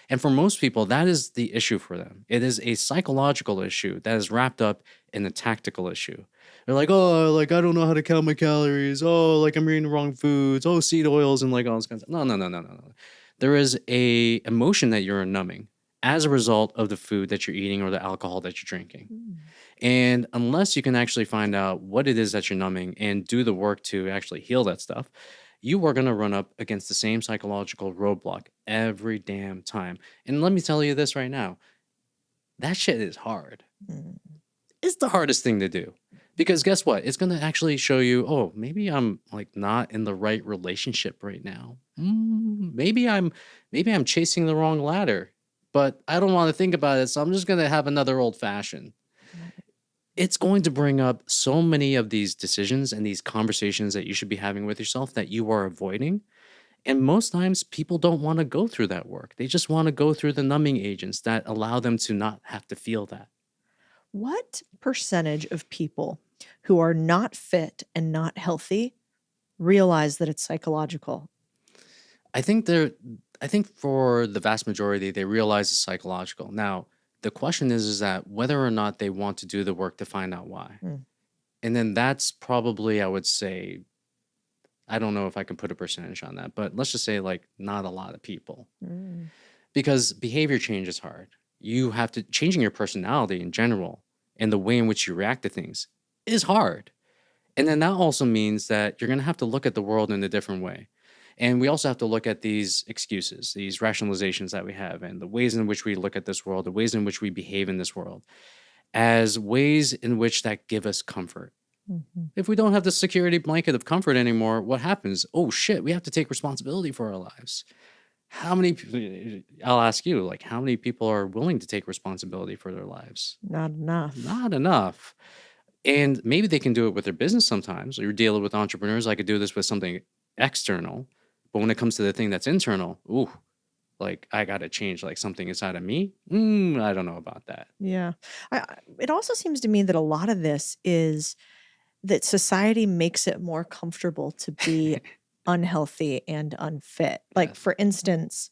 And for most people, that is the issue for them. It is a psychological issue that is wrapped up in a tactical issue. They're like, oh, like I don't know how to count my calories. Oh, like I'm eating the wrong foods. Oh, seed oils and like all this kind of stuff. No. There is a emotion that you're numbing as a result of the food that you're eating or the alcohol that you're drinking. And unless you can actually find out what it is that you're numbing and do the work to actually heal that stuff, you are going to run up against the same psychological roadblock every damn time. And let me tell you this right now, that shit is hard. It's the hardest thing to do. Because guess what? It's going to actually show you, oh, maybe I'm like not in the right relationship right now. Maybe I'm chasing the wrong ladder. But I don't want to think about it, so I'm just going to have another old fashioned. It's going to bring up so many of these decisions and these conversations that you should be having with yourself that you are avoiding. And most times people don't want to go through that work. They just want to go through the numbing agents that allow them to not have to feel that. What percentage of people who are not fit and not healthy realize that it's psychological? I think for the vast majority, they realize it's psychological. Now, the question is that whether or not they want to do the work to find out why. And then that's probably, I would say, I don't know if I can put a percentage on that, but let's just say like not a lot of people. Because behavior change is hard. You have to, changing your personality in general and the way in which you react to things is hard. And then that also means that you're going to have to look at the world in a different way. And we also have to look at these excuses, these rationalizations that we have, and the ways in which we look at this world, the ways in which we behave in this world, as ways in which that give us comfort. If we don't have the security blanket of comfort anymore, what happens? Oh shit, we have to take responsibility for our lives. How many, I'll ask you, like, how many people are willing to take responsibility for their lives? Not enough. Not enough. And maybe they can do it with their business sometimes. You're dealing with entrepreneurs. I could do this with something external. But when it comes to the thing that's internal, ooh, like I got to change like something inside of me. I don't know about that. Yeah. It also seems to me that a lot of this is that society makes it more comfortable to be unhealthy and unfit. Like, for instance,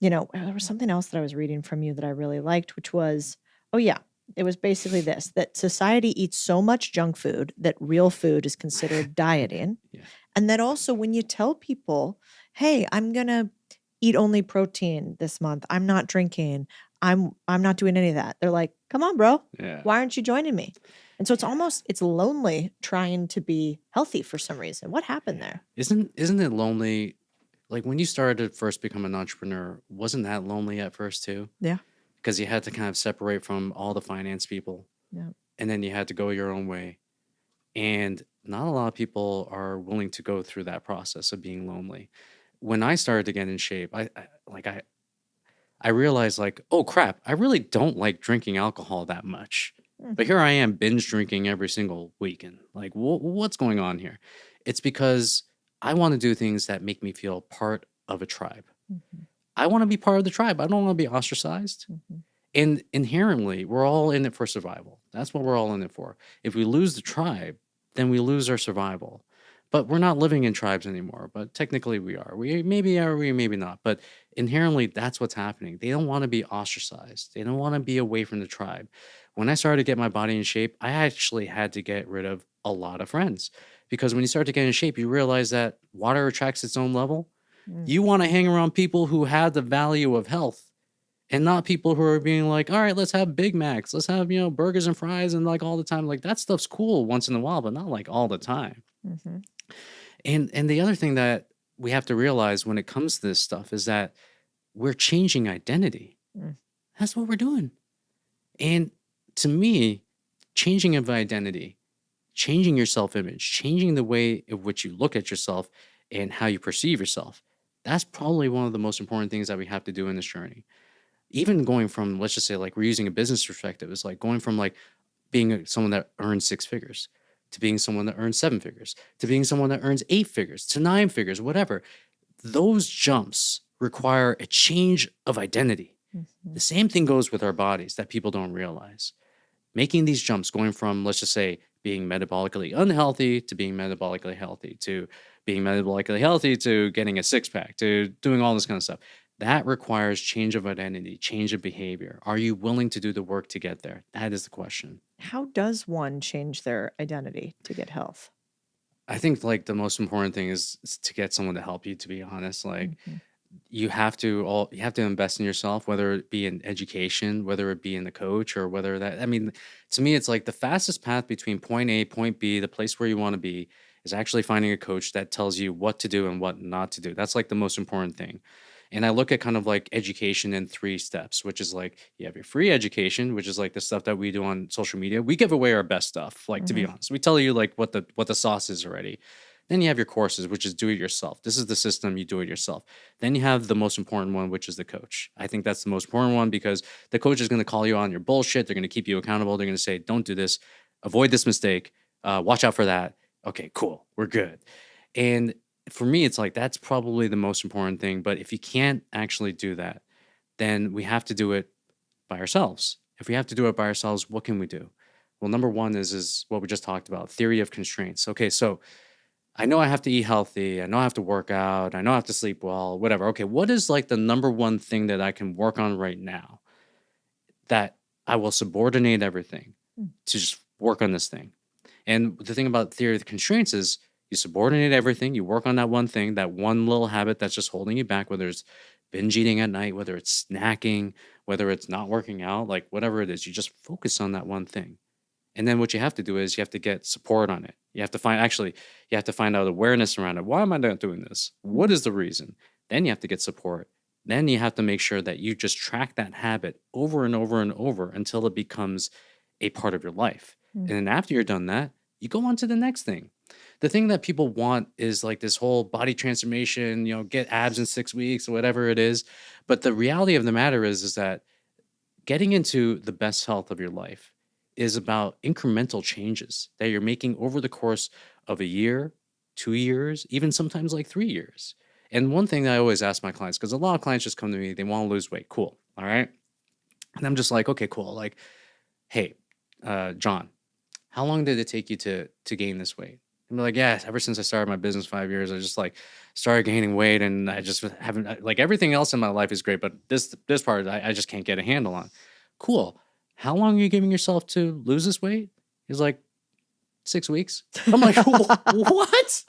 There was something else that I was reading from you that I really liked, which was, oh yeah, it was basically this, that society eats so much junk food that real food is considered dieting. Yeah. And that also when you tell people, hey, I'm going to eat only protein this month, I'm not drinking, I'm not doing any of that. They're like, come on, bro. Yeah. Why aren't you joining me? And so it's lonely trying to be healthy for some reason. What happened there? Isn't it lonely? Like when you started to first become an entrepreneur, wasn't that lonely at first too? Yeah. Because you had to kind of separate from all the finance people. Yeah. And then you had to go your own way. And not a lot of people are willing to go through that process of being lonely. When I started to get in shape, I realized like, oh crap, I really don't like drinking alcohol that much. But here I am binge drinking every single weekend. Like, what's going on here? It's because I want to do things that make me feel part of a tribe. Mhm. I want to be part of the tribe. I don't want to be ostracized. Mhm. And inherently, we're all in it for survival. That's what we're all in it for. If we lose the tribe, then we lose our survival. But we're not living in tribes anymore. But technically, we are. We maybe are, we maybe not. But inherently, that's what's happening. They don't want to be ostracized. They don't want to be away from the tribe. When I started to get my body in shape, I actually had to get rid of a lot of friends because when you start to get in shape, you realize that water attracts its own level. Mm. You want to hang around people who have the value of health and not people who are being like, all right, let's have Big Macs, let's have, burgers and fries and like all the time. Like that stuff's cool once in a while, but not like all the time. Mhm. And the other thing that we have to realize when it comes to this stuff is that we're changing identity. Mm. That's what we're doing. And to me, changing of identity, changing your self-image, changing the way in which you look at yourself and how you perceive yourself, that's probably one of the most important things that we have to do in this journey. Even going from, let's just say, like we're using a business perspective, it's like going from like being someone that earns 6 figures to being someone that earns 7 figures to being someone that earns 8 figures to 9 figures, whatever. Those jumps require a change of identity. Mhm. The same thing goes with our bodies that people don't realize. Making these jumps, going from, let's just say, being metabolically unhealthy to being metabolically healthy to being metabolically healthy to getting a 6-pack to doing all this kind of stuff. That requires change of identity, change of behavior. Are you willing to do the work to get there? That is the question. How does one change their identity to get health? I think like the most important thing is to get someone to help you, to be honest. Like Mhm. you have to invest in yourself, whether it be in education, whether it be in the coach, or whether that, I mean, to me, it's like the fastest path between point A, point B, the place where you want to be, is actually finding a coach that tells you what to do and what not to do. That's like the most important thing. And I look at kind of like education in 3 steps, which is like you have your free education, which is like the stuff that we do on social media. We give away our best stuff, like to be Mhm. honest. We tell you like what the sauce is already. Then you have your courses, which is do it yourself. This is the system, you do it yourself. Then you have the most important one, which is the coach. I think that's the most important one because the coach is going to call you on your bullshit. They're going to keep you accountable. They're going to say, don't do this, avoid this mistake, watch out for that. Okay, cool, we're good. And for me, it's like that's probably the most important thing. But if you can't actually do that, then we have to do it by ourselves. If we have to do it by ourselves, what can we do? Well, number one is what we just talked about, theory of constraints. Okay, so I know I have to eat healthy. I know I have to work out. I know I have to sleep well, whatever. Okay, what is like the number one thing that I can work on right now that I will subordinate everything Mm. to just work on this thing? And the thing about theory of constraints is you subordinate everything, you work on that one thing, that one little habit that's just holding you back, whether it's binge eating at night, whether it's snacking, whether it's not working out, like whatever it is, you just focus on that one thing. And then what you have to do is you have to get support on it. You have to find out awareness around it. Why am I not doing this? What is the reason? Then you have to get support. Then you have to make sure that you just track that habit over and over and over until it becomes a part of your life. Mm. And then after you're done that, you go on to the next thing. The thing that people want is like this whole body transformation, get abs in 6 weeks or whatever it is. But the reality of the matter is that getting into the best health of your life is about incremental changes that you're making over the course of a year, 2 years, even sometimes like 3 years. And one thing that I always ask my clients, because a lot of clients just come to me, they want to lose weight. Cool. All right. And I'm just like, okay, cool. Like, hey, John, how long did it take you to gain this weight? And be like, yeah, ever since I started my business 5 years, I just like started gaining weight, and I just haven't like everything else in my life is great, but this part I just can't get a handle on. Cool. How long are you giving yourself to lose this weight? He's like, 6 weeks. I'm like, what?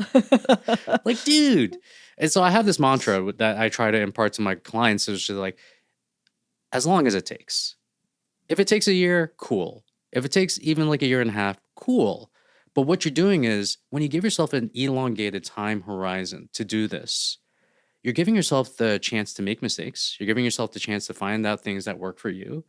Like, dude. And so I have this mantra that I try to impart to my clients. It's just like, as long as it takes. If it takes a year, cool. If it takes even like a year and a half, cool. But what you're doing is when you give yourself an elongated time horizon to do this, you're giving yourself the chance to make mistakes. You're giving yourself the chance to find out things that work for you.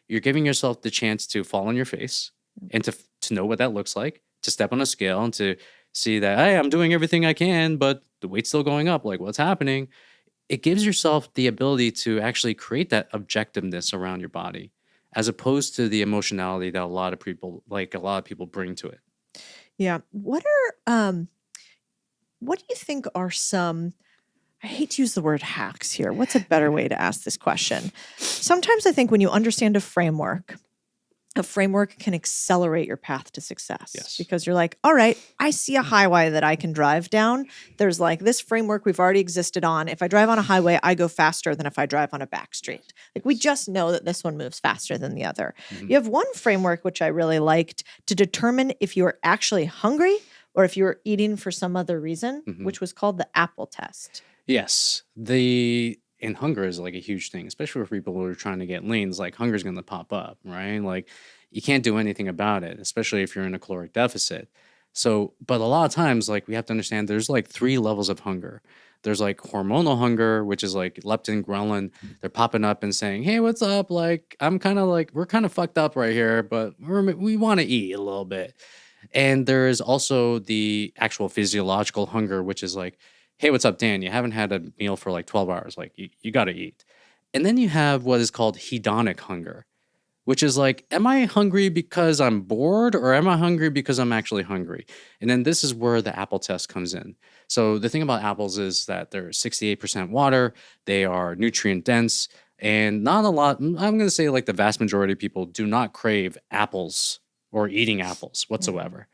You're giving yourself the chance to fall on your face and to know what that looks like, to step on a scale and to see that, hey, I'm doing everything I can, but the weight's still going up. Like, what's happening? It gives yourself the ability to actually create that objectiveness around your body, as opposed to the emotionality that a lot of people bring to it. Yeah. What do you think are some, I hate to use the word hacks here. What's a better way to ask this question? Sometimes I think when you understand a framework can accelerate your path to success. Yes. Because you're like, all right, I see a highway that I can drive down. There's like this framework we've already existed on. If I drive on a highway, I go faster than if I drive on a back street. Like, we just know that this one moves faster than the other. Mhm. You have one framework, which I really liked, to determine if you're actually hungry or if you're eating for some other reason, Mhm. which was called the apple test. Yes. And hunger is like a huge thing, especially for people who are trying to get lean. It's like hunger's going to pop up, right? Like, you can't do anything about it, especially if you're in a caloric deficit. So, but a lot of times, like, we have to understand there's like 3 levels of hunger. There's like hormonal hunger, which is like leptin, ghrelin. They're popping up and saying, hey, what's up? Like, we're kind of fucked up right here, but we want to eat a little bit. And there is also the actual physiological hunger, which is like, hey, what's up, Dan? You haven't had a meal for like 12 hours. Like, you got to eat. And then you have what is called hedonic hunger, which is like, am I hungry because I'm bored, or am I hungry because I'm actually hungry? And then this is where the apple test comes in. So the thing about apples is that they're 68% water, they are nutrient dense, and not a lot. I'm going to say like the vast majority of people do not crave apples or eating apples whatsoever.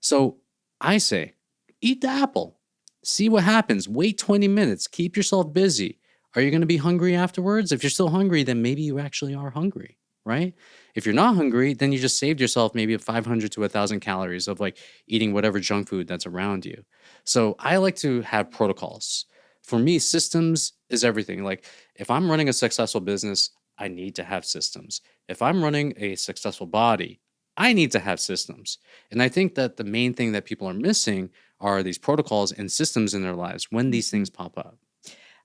So I say, eat the apple. See what happens. Wait 20 minutes. Keep yourself busy. Are you going to be hungry afterwards? If you're still hungry, then maybe you actually are hungry, right? If you're not hungry, then you just saved yourself maybe 500 to 1,000 calories of like eating whatever junk food that's around you. So I like to have protocols. For me, systems is everything. Like, if I'm running a successful business, I need to have systems. If I'm running a successful body, I need to have systems. And I think that the main thing that people are missing are these protocols and systems in their lives when these things pop up.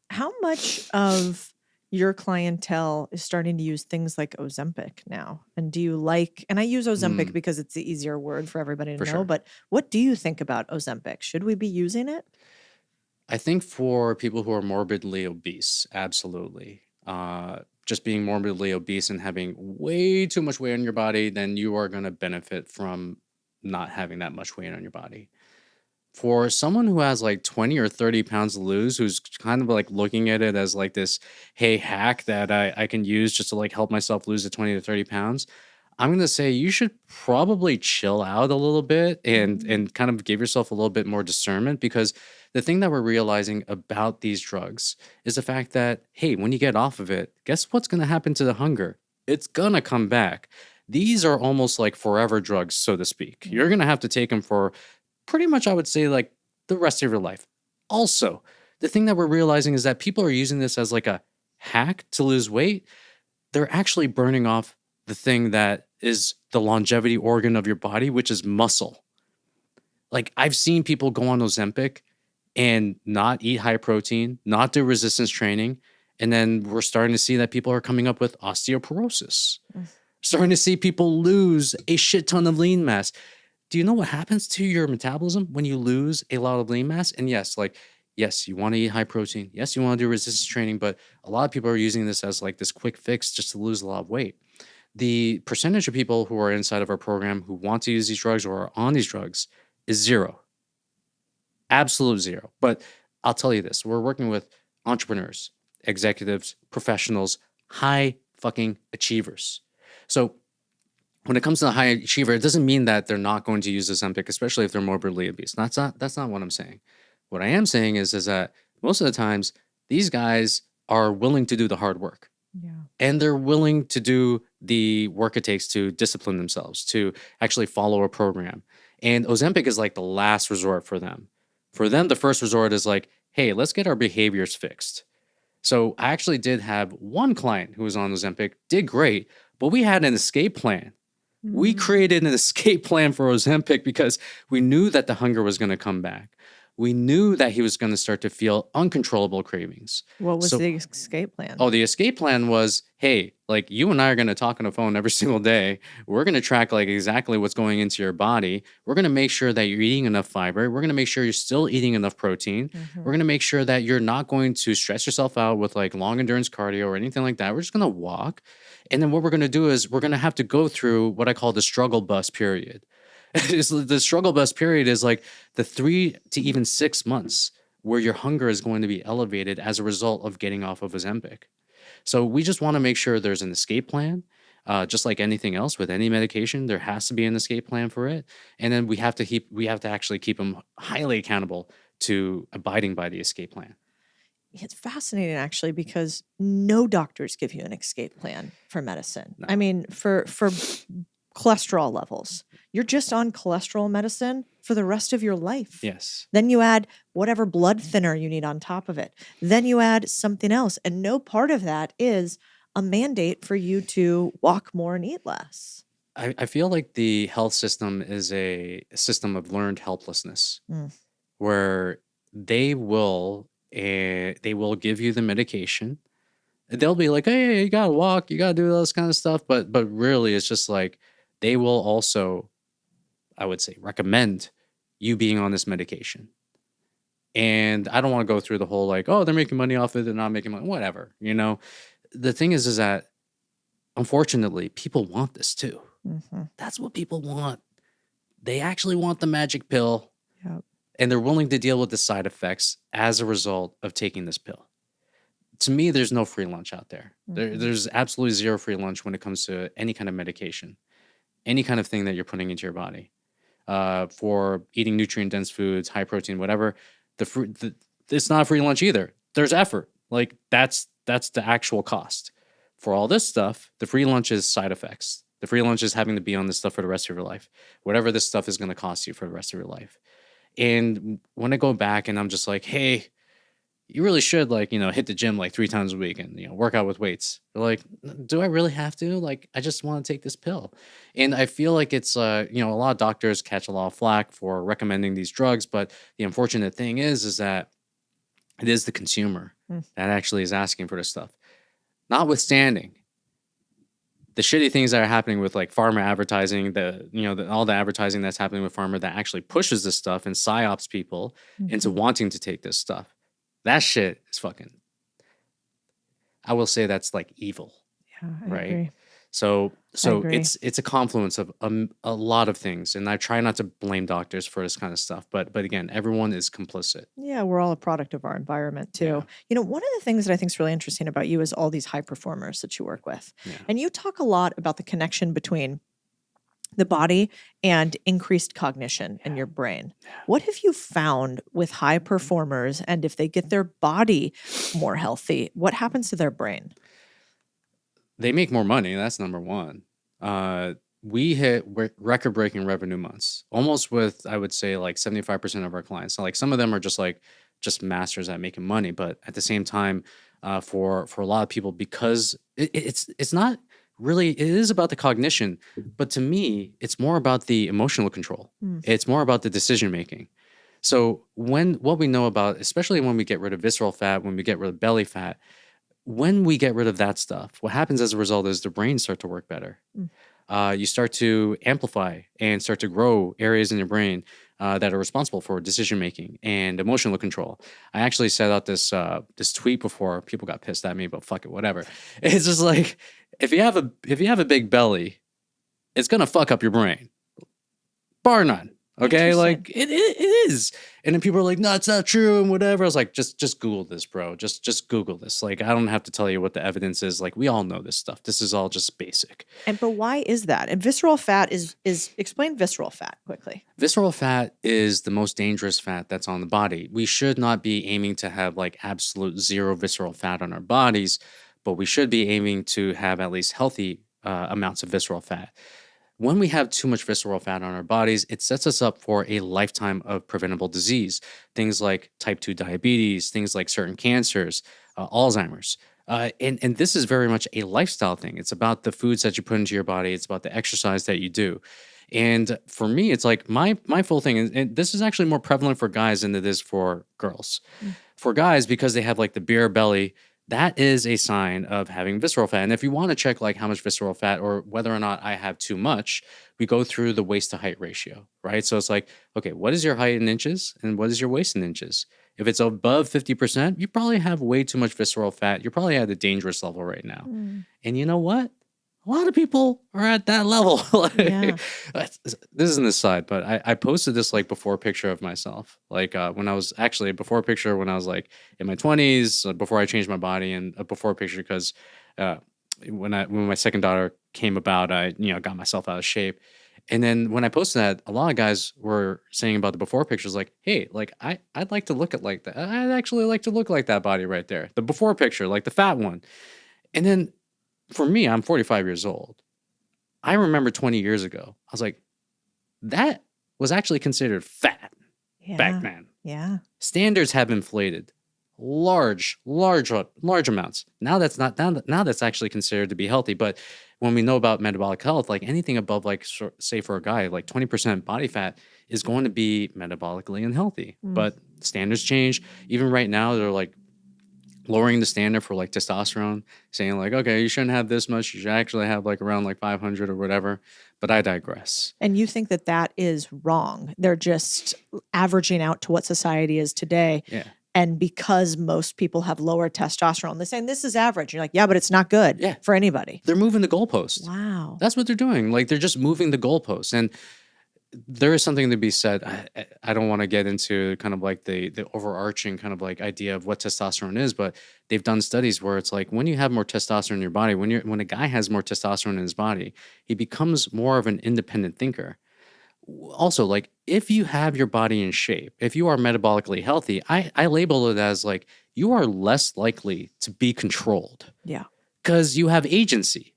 How much of your clientele is starting to use things like Ozempic now? And do you like, and I use Ozempic because it's the easier word for everybody to know, sure. but what do you think about Ozempic? Should we be using it? I think for people who are morbidly obese, absolutely. Just being morbidly obese and having way too much weight on your body, then you are going to benefit from not having that much weight on your body. For someone who has like 20 or 30 pounds to lose, who's kind of like looking at it as like this, hey, hack that I can use just to like help myself lose the 20 to 30 pounds, I'm going to say you should probably chill out a little bit and kind of give yourself a little bit more discernment, because the thing that we're realizing about these drugs is the fact that, hey, when you get off of it, guess what's going to happen to the hunger? It's going to come back. These are almost like forever drugs, so to speak. You're going to have to take them for pretty much, I would say, like the rest of your life. Also, the thing that we're realizing is that people are using this as like a hack to lose weight. They're actually burning off the thing that is the longevity organ of your body, which is muscle. Like, I've seen people go on Ozempic and not eat high protein, not do resistance training. And then we're starting to see that people are coming up with osteoporosis. Starting to see people lose a shit ton of lean mass. Do you know what happens to your metabolism when you lose a lot of lean mass? And yes, you want to eat high protein. Yes, you want to do resistance training, but a lot of people are using this as like this quick fix just to lose a lot of weight. The percentage of people who are inside of our program who want to use these drugs or are on these drugs is zero. Absolute zero. But I'll tell you this, we're working with entrepreneurs, executives, professionals, high fucking achievers. So when it comes to the high achiever, it doesn't mean that they're not going to use Ozempic, especially if they're morbidly obese. That's not what I'm saying. What I am saying is that most of the times these guys are willing to do the hard work. Yeah. And they're willing to do the work it takes to discipline themselves, to actually follow a program. And Ozempic is like the last resort for them. For them, the first resort is like, hey, let's get our behaviors fixed. So I actually did have one client who was on Ozempic, did great, but we had an escape plan. We created an escape plan for Ozempic because we knew that the hunger was going to come back. We knew that he was going to start to feel uncontrollable cravings. What was the escape plan? Oh, the escape plan was, hey, like you and I are going to talk on the phone every single day. We're going to track like exactly what's going into your body. We're going to make sure that you're eating enough fiber. We're going to make sure you're still eating enough protein. We're going to make sure that you're not going to stress yourself out with like long endurance cardio or anything like that. We're just going to walk. And then what we're going to do is we're going to have to go through what I call the struggle bus period. The struggle bus period is like the 3 to even 6 months where your hunger is going to be elevated as a result of getting off of Ozempic. So we just want to make sure there's an escape plan. Just like anything else with any medication, there has to be an escape plan for it. And then we have to actually keep them highly accountable to abiding by the escape plan. It's fascinating actually, because no doctors give you an escape plan for medicine. No. I mean, for cholesterol levels, you're just on cholesterol medicine for the rest of your life. Yes. Then you add whatever blood thinner you need on top of it. Then you add something else. And no part of that is a mandate for you to walk more and eat less. I feel like the health system is a system of learned helplessness where they will give you the medication. They'll be like, hey, you gotta walk, you gotta do all this kind of stuff. But really it's just like they will also, I would say, recommend you being on this medication. And I don't want to go through the whole like, oh, they're making money off it, they're not making money, whatever. The thing is that unfortunately people want this too. That's what people want. They actually want the magic pill. Yep. And they're willing to deal with the side effects as a result of taking this pill. To me, there's no free lunch out there. There's absolutely zero free lunch when it comes to any kind of medication, any kind of thing that you're putting into your body. For eating nutrient-dense foods, high protein, whatever, it's not a free lunch either. There's effort. Like that's the actual cost. For all this stuff, the free lunch is side effects. The free lunch is having to be on this stuff for the rest of your life. Whatever this stuff is going to cost you for the rest of your life. And when I go back and I'm just like, hey, you really should hit the gym like 3 times a week and work out with weights. They're like, do I really have to? Like, I just want to take this pill. And I feel like it's a lot of doctors catch a lot of flack for recommending these drugs, but the unfortunate thing is that it is the consumer that actually is asking for this stuff. Notwithstanding the shitty things that are happening with like pharma advertising, all the advertising that's happening with pharma that actually pushes this stuff and psyops people into wanting to take this stuff. That shit is fucking, I will say that's like evil. Yeah, I right? agree. So agree. it's a confluence of a lot of things, and I try not to blame doctors for this kind of stuff, but again, everyone is complicit. Yeah, we're all a product of our environment too. One of the things that I think is really interesting about you is all these high performers that you work with. Yeah. And you talk a lot about the connection between the body and increased cognition in your brain. What have you found with high performers, and if they get their body more healthy, what happens to their brain? They make more money. That's number one. We hit record-breaking revenue months, almost with, I would say, like 75% of our clients. So like some of them are just masters at making money, but at the same time, for a lot of people, because it's not really, it is about the cognition, but to me, it's more about the emotional control. It's more about the decision making. So what we know about, especially when we get rid of visceral fat, when we get rid of belly fat, when we get rid of that stuff, what happens as a result is the brain start to work better. You start to amplify and start to grow areas in your brain that are responsible for decision making and emotional control. I actually set out this tweet before. People got pissed at me, but fuck it, whatever. It's just like if you have a big belly, it's gonna fuck up your brain, bar none. Okay, Interesting. like it is. And then people are like, no, it's not true and whatever. I was like, just Google this, bro. Just Google this. Like, I don't have to tell you what the evidence is. Like, we all know this stuff. This is all just basic. But why is that? And visceral fat is explain visceral fat quickly. Visceral fat is the most dangerous fat that's on the body. We should not be aiming to have like absolute zero visceral fat on our bodies, but we should be aiming to have at least healthy amounts of visceral fat. When we have too much visceral fat on our bodies, it sets us up for a lifetime of preventable disease. Things like type 2 diabetes, things like certain cancers, Alzheimer's. And this is very much a lifestyle thing. It's about the foods that you put into your body. It's about the exercise that you do. And for me, it's like my full thing, and this is actually more prevalent for guys than it is for girls. For guys, because they have like the beer belly, that is a sign of having visceral fat. And if you want to check like how much visceral fat or whether or not I have too much, we go through the waist to height ratio, right? So it's like, okay, what is your height in inches and what is your waist in inches? If it's above 50%, you probably have way too much visceral fat. You're probably at a dangerous level right now. And you know what? A lot of people are at that level. Yeah. This is an aside, but I posted this like before picture of myself. Like when I was actually before picture when I was like in my 20s, before I changed my body, and a before picture because when my second daughter came about, I got myself out of shape. And then when I posted that, a lot of guys were saying about the before pictures, like, hey, like I'd like to look at like that. I'd actually like to look like that body right there. The before picture, like the fat one. And then for me, I'm 45 years old. I remember 20 years ago, I was like, that was actually considered fat back then. Yeah. Standards have inflated large amounts. Now that's not now that's actually considered to be healthy. But when we know about metabolic health, like anything above like say for a guy, like 20% body fat is going to be metabolically unhealthy. But standards change. Even right now, they're like lowering the standard for like testosterone, saying like, okay, you shouldn't have this much. You should actually have like around like 500 or whatever. But I digress. And you think that that is wrong? They're just averaging out to what society is today. Yeah. And because most people have lower testosterone, they're saying this is average. You're like, yeah, but it's not good for anybody. They're moving the goalpost. Wow. That's what they're doing. Like they're just moving the goalpost. And there is something to be said. I don't want to get into kind of like the overarching kind of like idea of what testosterone is, but they've done studies where it's like when you have more testosterone in your body, when a guy has more testosterone in his body, he becomes more of an independent thinker. Also, like if you have your body in shape, if you are metabolically healthy, I label it as like you are less likely to be controlled. Yeah. Because you have agency.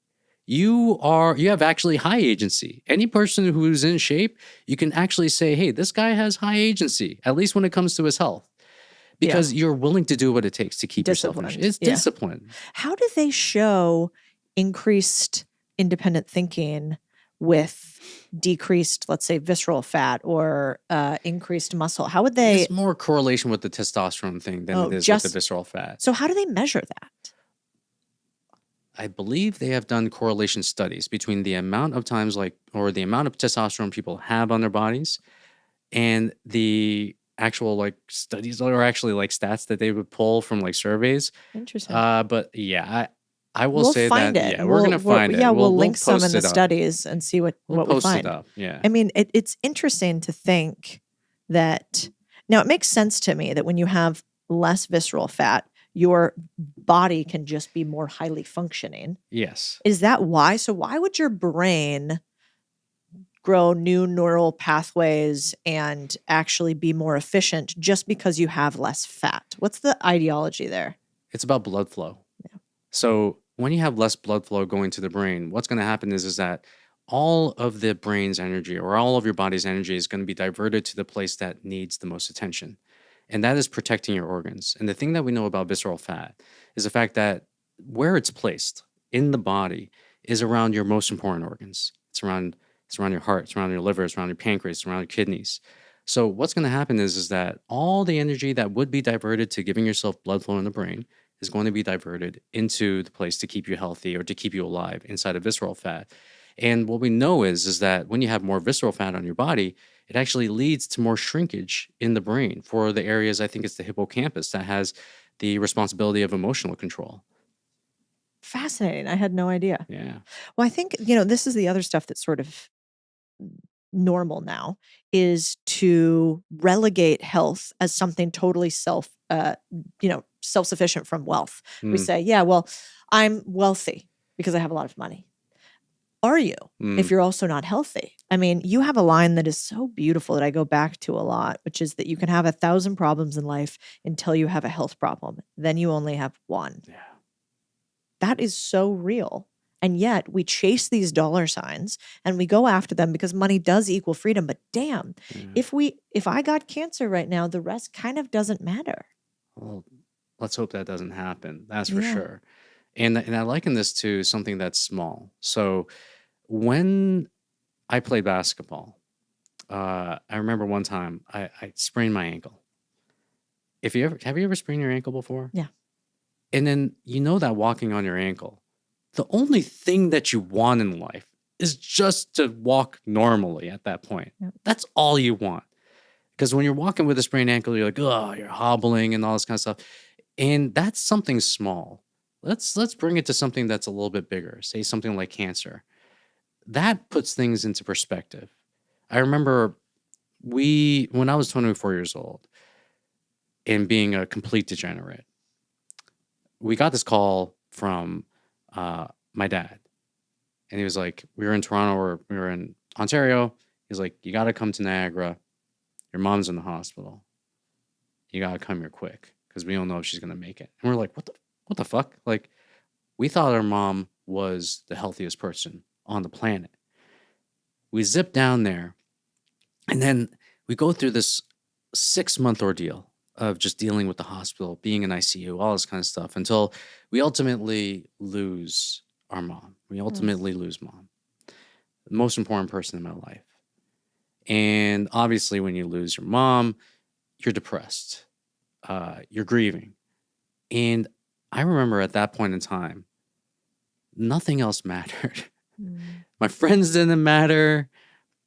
You have actually high agency. Any person who's in shape, you can actually say, hey, this guy has high agency, at least when it comes to his health. Because you're willing to do what it takes to keep yourself in shape. It's discipline. How do they show increased independent thinking with decreased, let's say, visceral fat or increased muscle? How would they? It's more correlation with the testosterone thing than it is with the visceral fat. So how do they measure that? I believe they have done correlation studies between the amount of times or the amount of testosterone people have on their bodies and the actual like studies or actually like stats that they would pull from like surveys. Interesting. But yeah, I will say find that it. We're gonna find it. Yeah, we'll link some in the it up. studies and see what we post find. It up. Yeah. I mean, it's interesting to think that now it makes sense to me that when you have less visceral fat, your body can just be more highly functioning. Yes. Is that why? So why would your brain grow new neural pathways and actually be more efficient just because you have less fat? What's the ideology there? It's about blood flow. Yeah. So when you have less blood flow going to the brain, what's going to happen is that all of the brain's energy or all of your body's energy is going to be diverted to the place that needs the most attention. And that is protecting your organs. And the thing that we know about visceral fat is the fact that where it's placed in the body is around your most important organs. It's around your heart, it's around your liver, it's around your pancreas, it's around your kidneys. So what's going to happen is that all the energy that would be diverted to giving yourself blood flow in the brain is going to be diverted into the place to keep you healthy or to keep you alive inside of visceral fat. And what we know is that when you have more visceral fat on your body, it actually leads to more shrinkage in the brain for the areas, I think it's the hippocampus, that has the responsibility of emotional control. Fascinating. I had no idea. Yeah. Well, I think, this is the other stuff that sort of normal now is to relegate health as something totally self-sufficient from wealth. We Mm, say, yeah, well, I'm wealthy because I have a lot of money. Are you, if mm, you're also not healthy? I mean, you have a line that is so beautiful that I go back to a lot, which is that you can have 1,000 problems in life until you have a health problem. Then you only have one. yeah. That is so real. And yet we chase these dollar signs and we go after them because money does equal freedom. But damn, Yeah. if I got cancer right now, the rest kind of doesn't matter. Well, let's hope that doesn't happen. That's for Yeah. sure. And I liken this to something that's small. So when I played basketball, I remember one time I sprained my ankle. If you ever have you ever sprained your ankle before? Yeah. And then you know that walking on your ankle, the only thing that you want in life is just to walk normally at that point. Yep. That's all you want. Because when you're walking with a sprained ankle, you're like, oh, you're hobbling and all this kind of stuff. And that's something small. Let's bring it to something that's a little bit bigger. Say something like cancer. That puts things into perspective. I remember when I was 24 years old and being a complete degenerate, we got this call from my dad. And he was like, we were in Toronto or we were in Ontario. He's like, you got to come to Niagara. Your mom's in the hospital. You got to come here quick because we don't know if she's going to make it. And we're like, what the fuck? Like, we thought our mom was the healthiest person on the planet. We zip down there and then we go through this 6-month ordeal of just dealing with the hospital, being in ICU, all this kind of stuff until we ultimately lose our mom. We ultimately lose mom, the most important person in my life. And obviously, when you lose your mom, you're depressed, you're grieving. And I remember at that point in time, nothing else mattered. My friends didn't matter,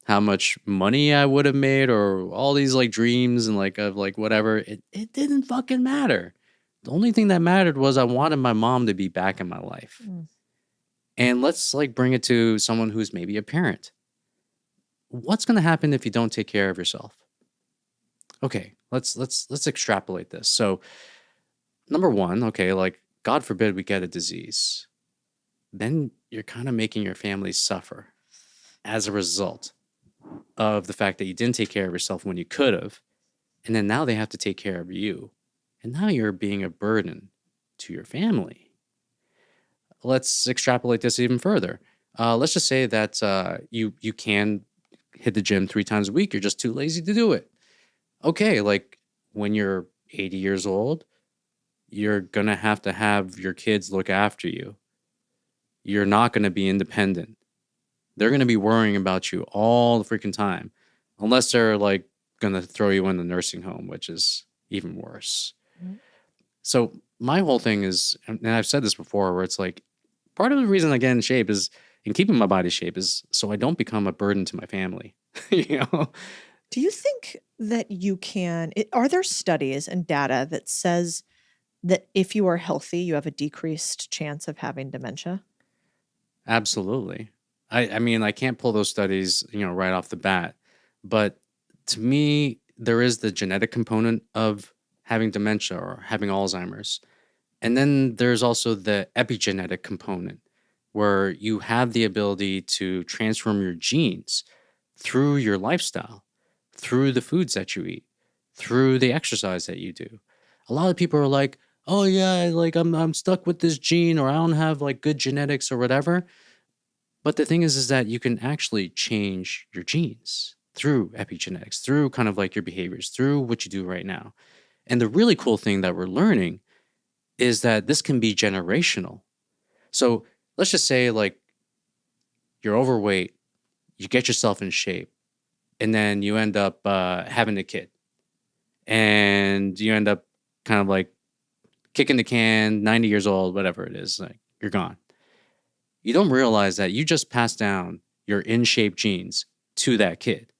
how much money I would have made, or all these like dreams and like of like whatever. It didn't fucking matter. The only thing that mattered was I wanted my mom to be back in my life. And let's like bring it to someone who's maybe a parent. What's going to happen if you don't take care of yourself? Okay, let's extrapolate this. So, number one, okay, like God forbid we get a disease. Then you're kind of making your family suffer as a result of the fact that you didn't take care of yourself when you could have. And then now they have to take care of you. And now you're being a burden to your family. Let's extrapolate this even further. Let's just say that you can hit the gym 3 times a week. You're just too lazy to do it. Okay, like when you're 80 years old, you're going to have your kids look after you. You're not going to be independent. They're going to be worrying about you all the freaking time, unless they're like going to throw you in the nursing home, which is even worse. So my whole thing is, and I've said this before, where it's like, part of the reason I get in shape is, and keeping my body shape is so I don't become a burden to my family. You know? Do you think that are there studies and data that says that if you are healthy, you have a decreased chance of having dementia? Absolutely. I mean, I can't pull those studies, right off the bat, but to me, there is the genetic component of having dementia or having Alzheimer's. And then there's also the epigenetic component where you have the ability to transform your genes through your lifestyle, through the foods that you eat, through the exercise that you do. A lot of people are like, "Oh yeah, like I'm stuck with this gene or I don't have like good genetics or whatever." But the thing is that you can actually change your genes through epigenetics, through kind of like your behaviors, through what you do right now. And the really cool thing that we're learning is that this can be generational. So let's just say like you're overweight, you get yourself in shape, and then you end up having a kid. And you end up kind of like kicking the can, 90 years old, whatever it is, like you're gone. You don't realize that you just passed down your in shape genes to that kid.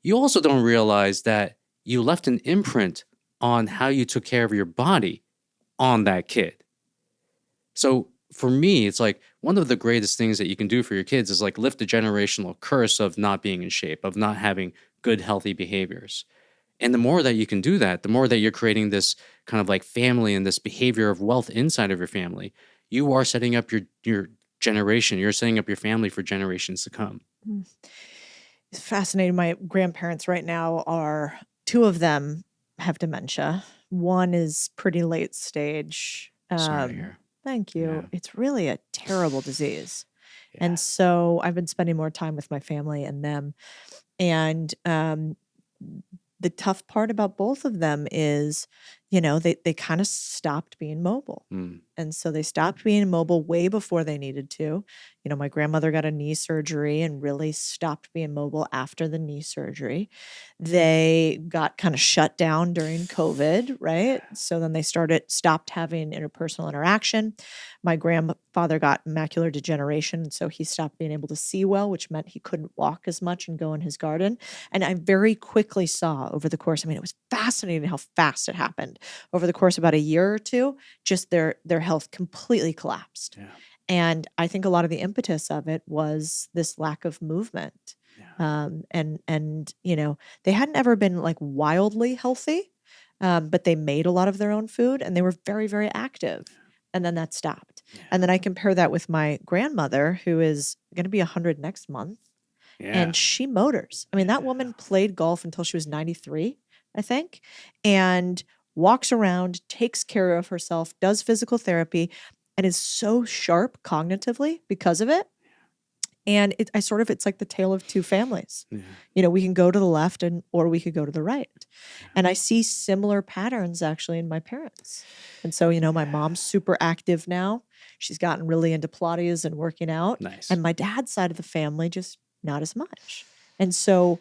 You also don't realize that you left an imprint on how you took care of your body on that kid. So for me, it's like one of the greatest things that you can do for your kids is like lift the generational curse of not being in shape, of not having good, healthy behaviors. And the more that you can do that, the more that you're creating this kind of like family and this behavior of wealth inside of your family. You are setting up your generation. You're setting up your family for generations to come. Mm. It's fascinating. My grandparents right now are, two of them have dementia. One is pretty late stage. Sorry to hear. Thank you. Yeah. It's really a terrible disease. Yeah. And so I've been spending more time with my family and them. And the tough part about both of them is, they kind of stopped being mobile. Mm. And so they stopped being mobile way before they needed to. My grandmother got a knee surgery and really stopped being mobile after the knee surgery. They got kind of shut down during COVID, right? So then they stopped having interpersonal interaction. My grandfather got macular degeneration, and so he stopped being able to see well, which meant he couldn't walk as much and go in his garden. And I very quickly saw over the course, it was fascinating how fast it happened. Over the course of about a year or two, just their health completely collapsed. Yeah. And I think a lot of the impetus of it was this lack of movement. Yeah. And they hadn't ever been like wildly healthy, but they made a lot of their own food and they were very, very active. And then that stopped. Yeah. And then I compare that with my grandmother, who is going to be 100 next month. Yeah. And she motors. That woman played golf until she was 93, I think, and walks around, takes care of herself, does physical therapy, and is so sharp cognitively because of it. And it's like the tale of two families. Yeah. We can go to the left or we could go to the right. Yeah. And I see similar patterns actually in my parents. And so, my mom's super active now. She's gotten really into Pilates and working out. Nice. And my dad's side of the family, just not as much. And so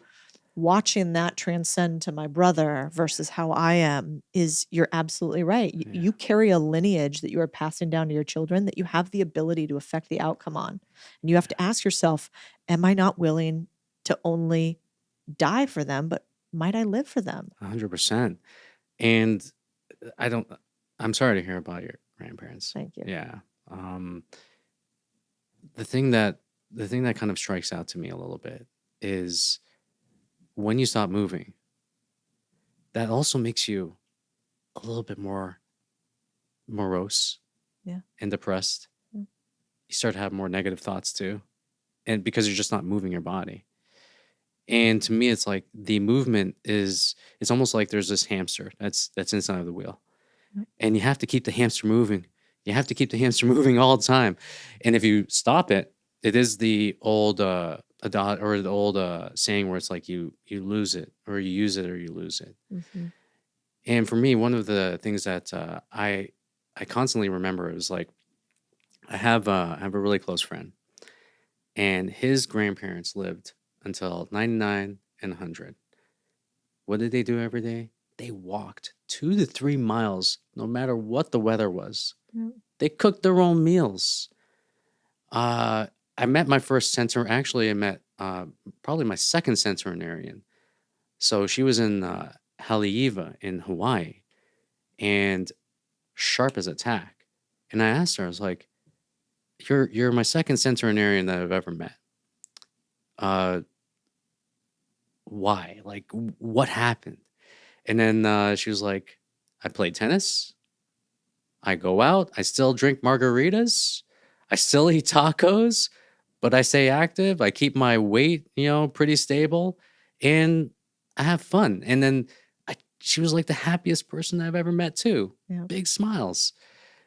watching that transcend to my brother versus how I am you're absolutely right. You carry a lineage that you are passing down to your children that you have the ability to affect the outcome on. And you have to ask yourself, am I not willing to only die for them, but might I live for them? 100%. And I'm sorry to hear about your grandparents. Thank you. Yeah. The thing that kind of strikes out to me a little bit is when you stop moving, that also makes you a little bit more morose and depressed. You start to have more negative thoughts too. And because you're just not moving your body. And to me, it's like the movement it's almost like there's this hamster that's inside of the wheel. And you have to keep the hamster moving. You have to keep the hamster moving all the time. And if you stop it, it is the old saying where it's like you lose it, or you use it, or you lose it. Mm-hmm. And for me, one of the things that I constantly remember is like I have a really close friend, and his grandparents lived until 99 and 100. What did they do every day? They walked 2 to 3 miles, no matter what the weather was. Yeah. They cooked their own meals. I met my first actually I met probably my second centenarian. So she was in Haleiwa in Hawaii, and sharp as a tack. And I asked her, I was like, you're my second centenarian that I've ever met. Why? Like, what happened? And then she was like, I play tennis. I go out. I still drink margaritas. I still eat tacos, but I stay active. I keep my weight, pretty stable, and I have fun. And then she was like the happiest person I've ever met too. Yeah. Big smiles.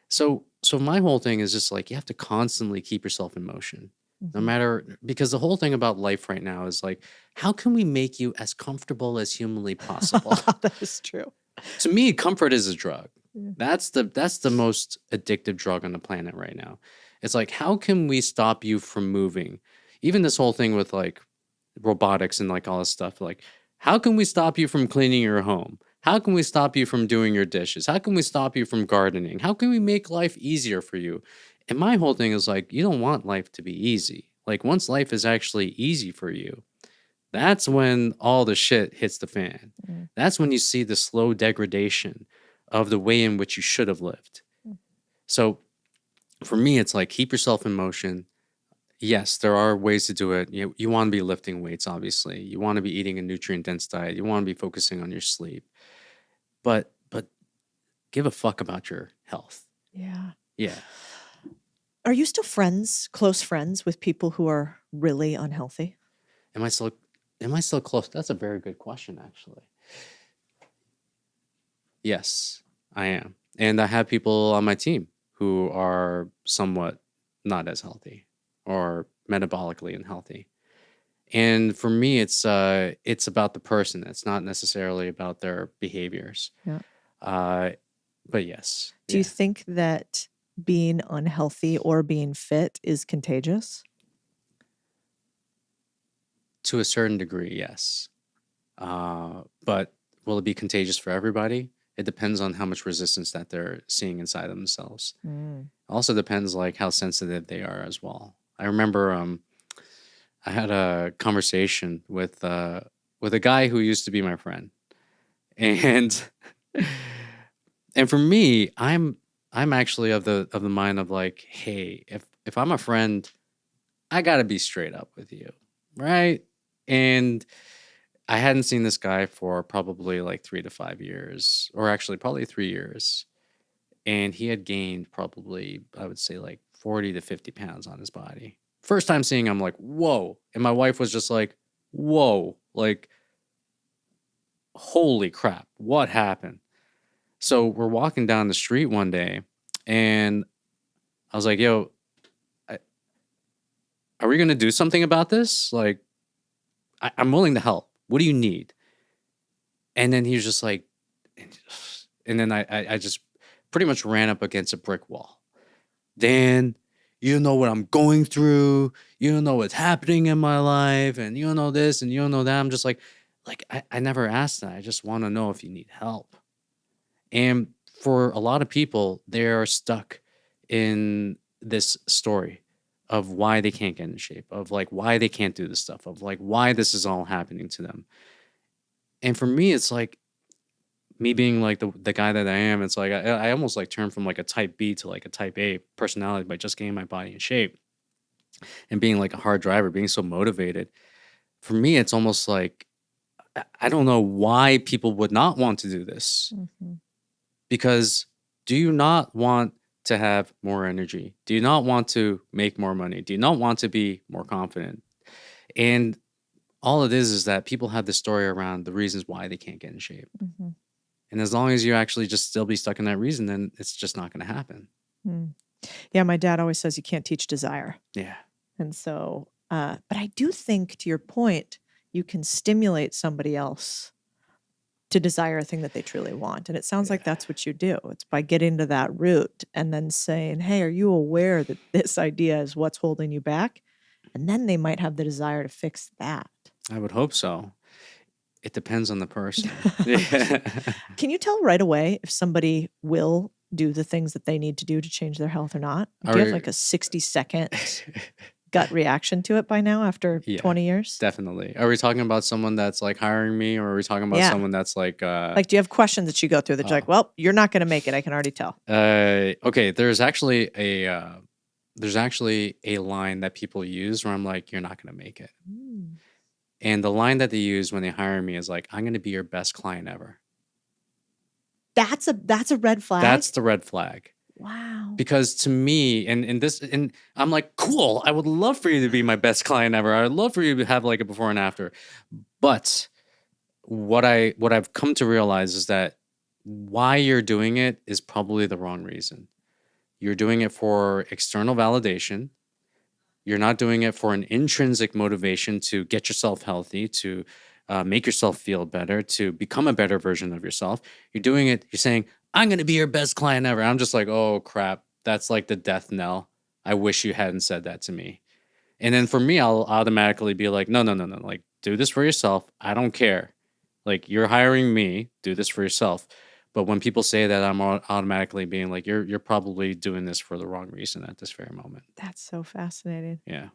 So my whole thing is just like, you have to constantly keep yourself in motion. No matter, because the whole thing about life right now is like, how can we make you as comfortable as humanly possible? That is true. To me, comfort is a drug. Yeah. That's the most addictive drug on the planet right now. It's like, how can we stop you from moving? Even this whole thing with like robotics and like all this stuff, like, how can we stop you from cleaning your home? How can we stop you from doing your dishes? How can we stop you from gardening? How can we make life easier for you? And my whole thing is like, you don't want life to be easy. Like, once life is actually easy for you, that's when all the shit hits the fan. Mm. That's when you see the slow degradation of the way in which you should have lived. Mm. So for me, it's like keep yourself in motion. Yes, there are ways to do it. You want to be lifting weights, obviously. You want to be eating a nutrient dense diet. You want to be focusing on your sleep. But give a fuck about your health. Yeah. Yeah. Are you still close friends with people who are really unhealthy? Am I still close? That's a very good question, actually. Yes, I am. And I have people on my team who are somewhat not as healthy or metabolically unhealthy. And for me, it's about the person. It's not necessarily about their behaviors. Yeah. But yes. Do you Yeah. think that being unhealthy or being fit is contagious? To a certain degree, yes. But will it be contagious for everybody? It depends on how much resistance that they're seeing inside themselves. Also depends like how sensitive they are as well. I remember I had a conversation with a guy who used to be my friend, and and for me, I'm actually of the mind of like, hey, if I'm a friend, I gotta be straight up with you, right? And I hadn't seen this guy for probably like 3 to 5 years, or actually probably 3 years. And he had gained probably, I would say, like 40 to 50 pounds on his body. First time seeing him, like, whoa. And my wife was just like, whoa, like, holy crap, what happened? So we're walking down the street one day, and I was like, yo, are we going to do something about this? Like, I'm willing to help. What do you need? And then he was just like, and then I just pretty much ran up against a brick wall. Dan, you don't know what I'm going through. You don't know what's happening in my life. And you don't know this and you don't know that. I'm just like I never asked that. I just want to know if you need help. And for a lot of people, they're stuck in this story of why they can't get in shape, of like why they can't do this stuff, of like why this is all happening to them. And for me, it's like me being like the guy that I am, it's like I almost like turned from like a type B to like a type A personality by just getting my body in shape and being like a hard driver, being so motivated. For me, it's almost like I don't know why people would not want to do this. Because do you not want to have more energy? Do you not want to make more money? Do you not want to be more confident? And all it is that people have this story around the reasons why they can't get in shape. And as long as you actually just still be stuck in that reason, then it's just not going to happen. Yeah, my dad always says you can't teach desire. Yeah. And so, but I do think, to your point, you can stimulate somebody else to desire a thing that they truly want. And it sounds like that's what you do. It's by getting to that root and then saying, hey, are you aware that this idea is what's holding you back? And then they might have the desire to fix that. I would hope so. It depends on the person. Can you tell right away if somebody will do the things that they need to do to change their health or not? Do you have like a 60-second gut reaction to it by now after 20 years? Definitely. Are we talking about someone that's like hiring me, or are we talking about someone that's like do you have questions that you go through that you're like, well, you're not going to make it. I can already tell. Okay. There's actually a line that people use where I'm like, you're not going to make it. And the line that they use when they hire me is like, I'm going to be your best client ever. That's a red flag. That's the red flag. Wow. Because to me, and I'm like, cool, I would love for you to be my best client ever. I'd love for you to have like a before and after. But what I've come to realize is that why you're doing it is probably the wrong reason. You're doing it for external validation. You're not doing it for an intrinsic motivation to get yourself healthy, to make yourself feel better, to become a better version of yourself. You're doing it, you're saying, I'm going to be your best client ever. I'm just like, oh, crap. That's like the death knell. I wish you hadn't said that to me. And then for me, I'll automatically be like, no. Like, do this for yourself. I don't care. Like, you're hiring me. Do this for yourself. But when people say that, I'm automatically being like, you're probably doing this for the wrong reason at this very moment. That's so fascinating. Yeah.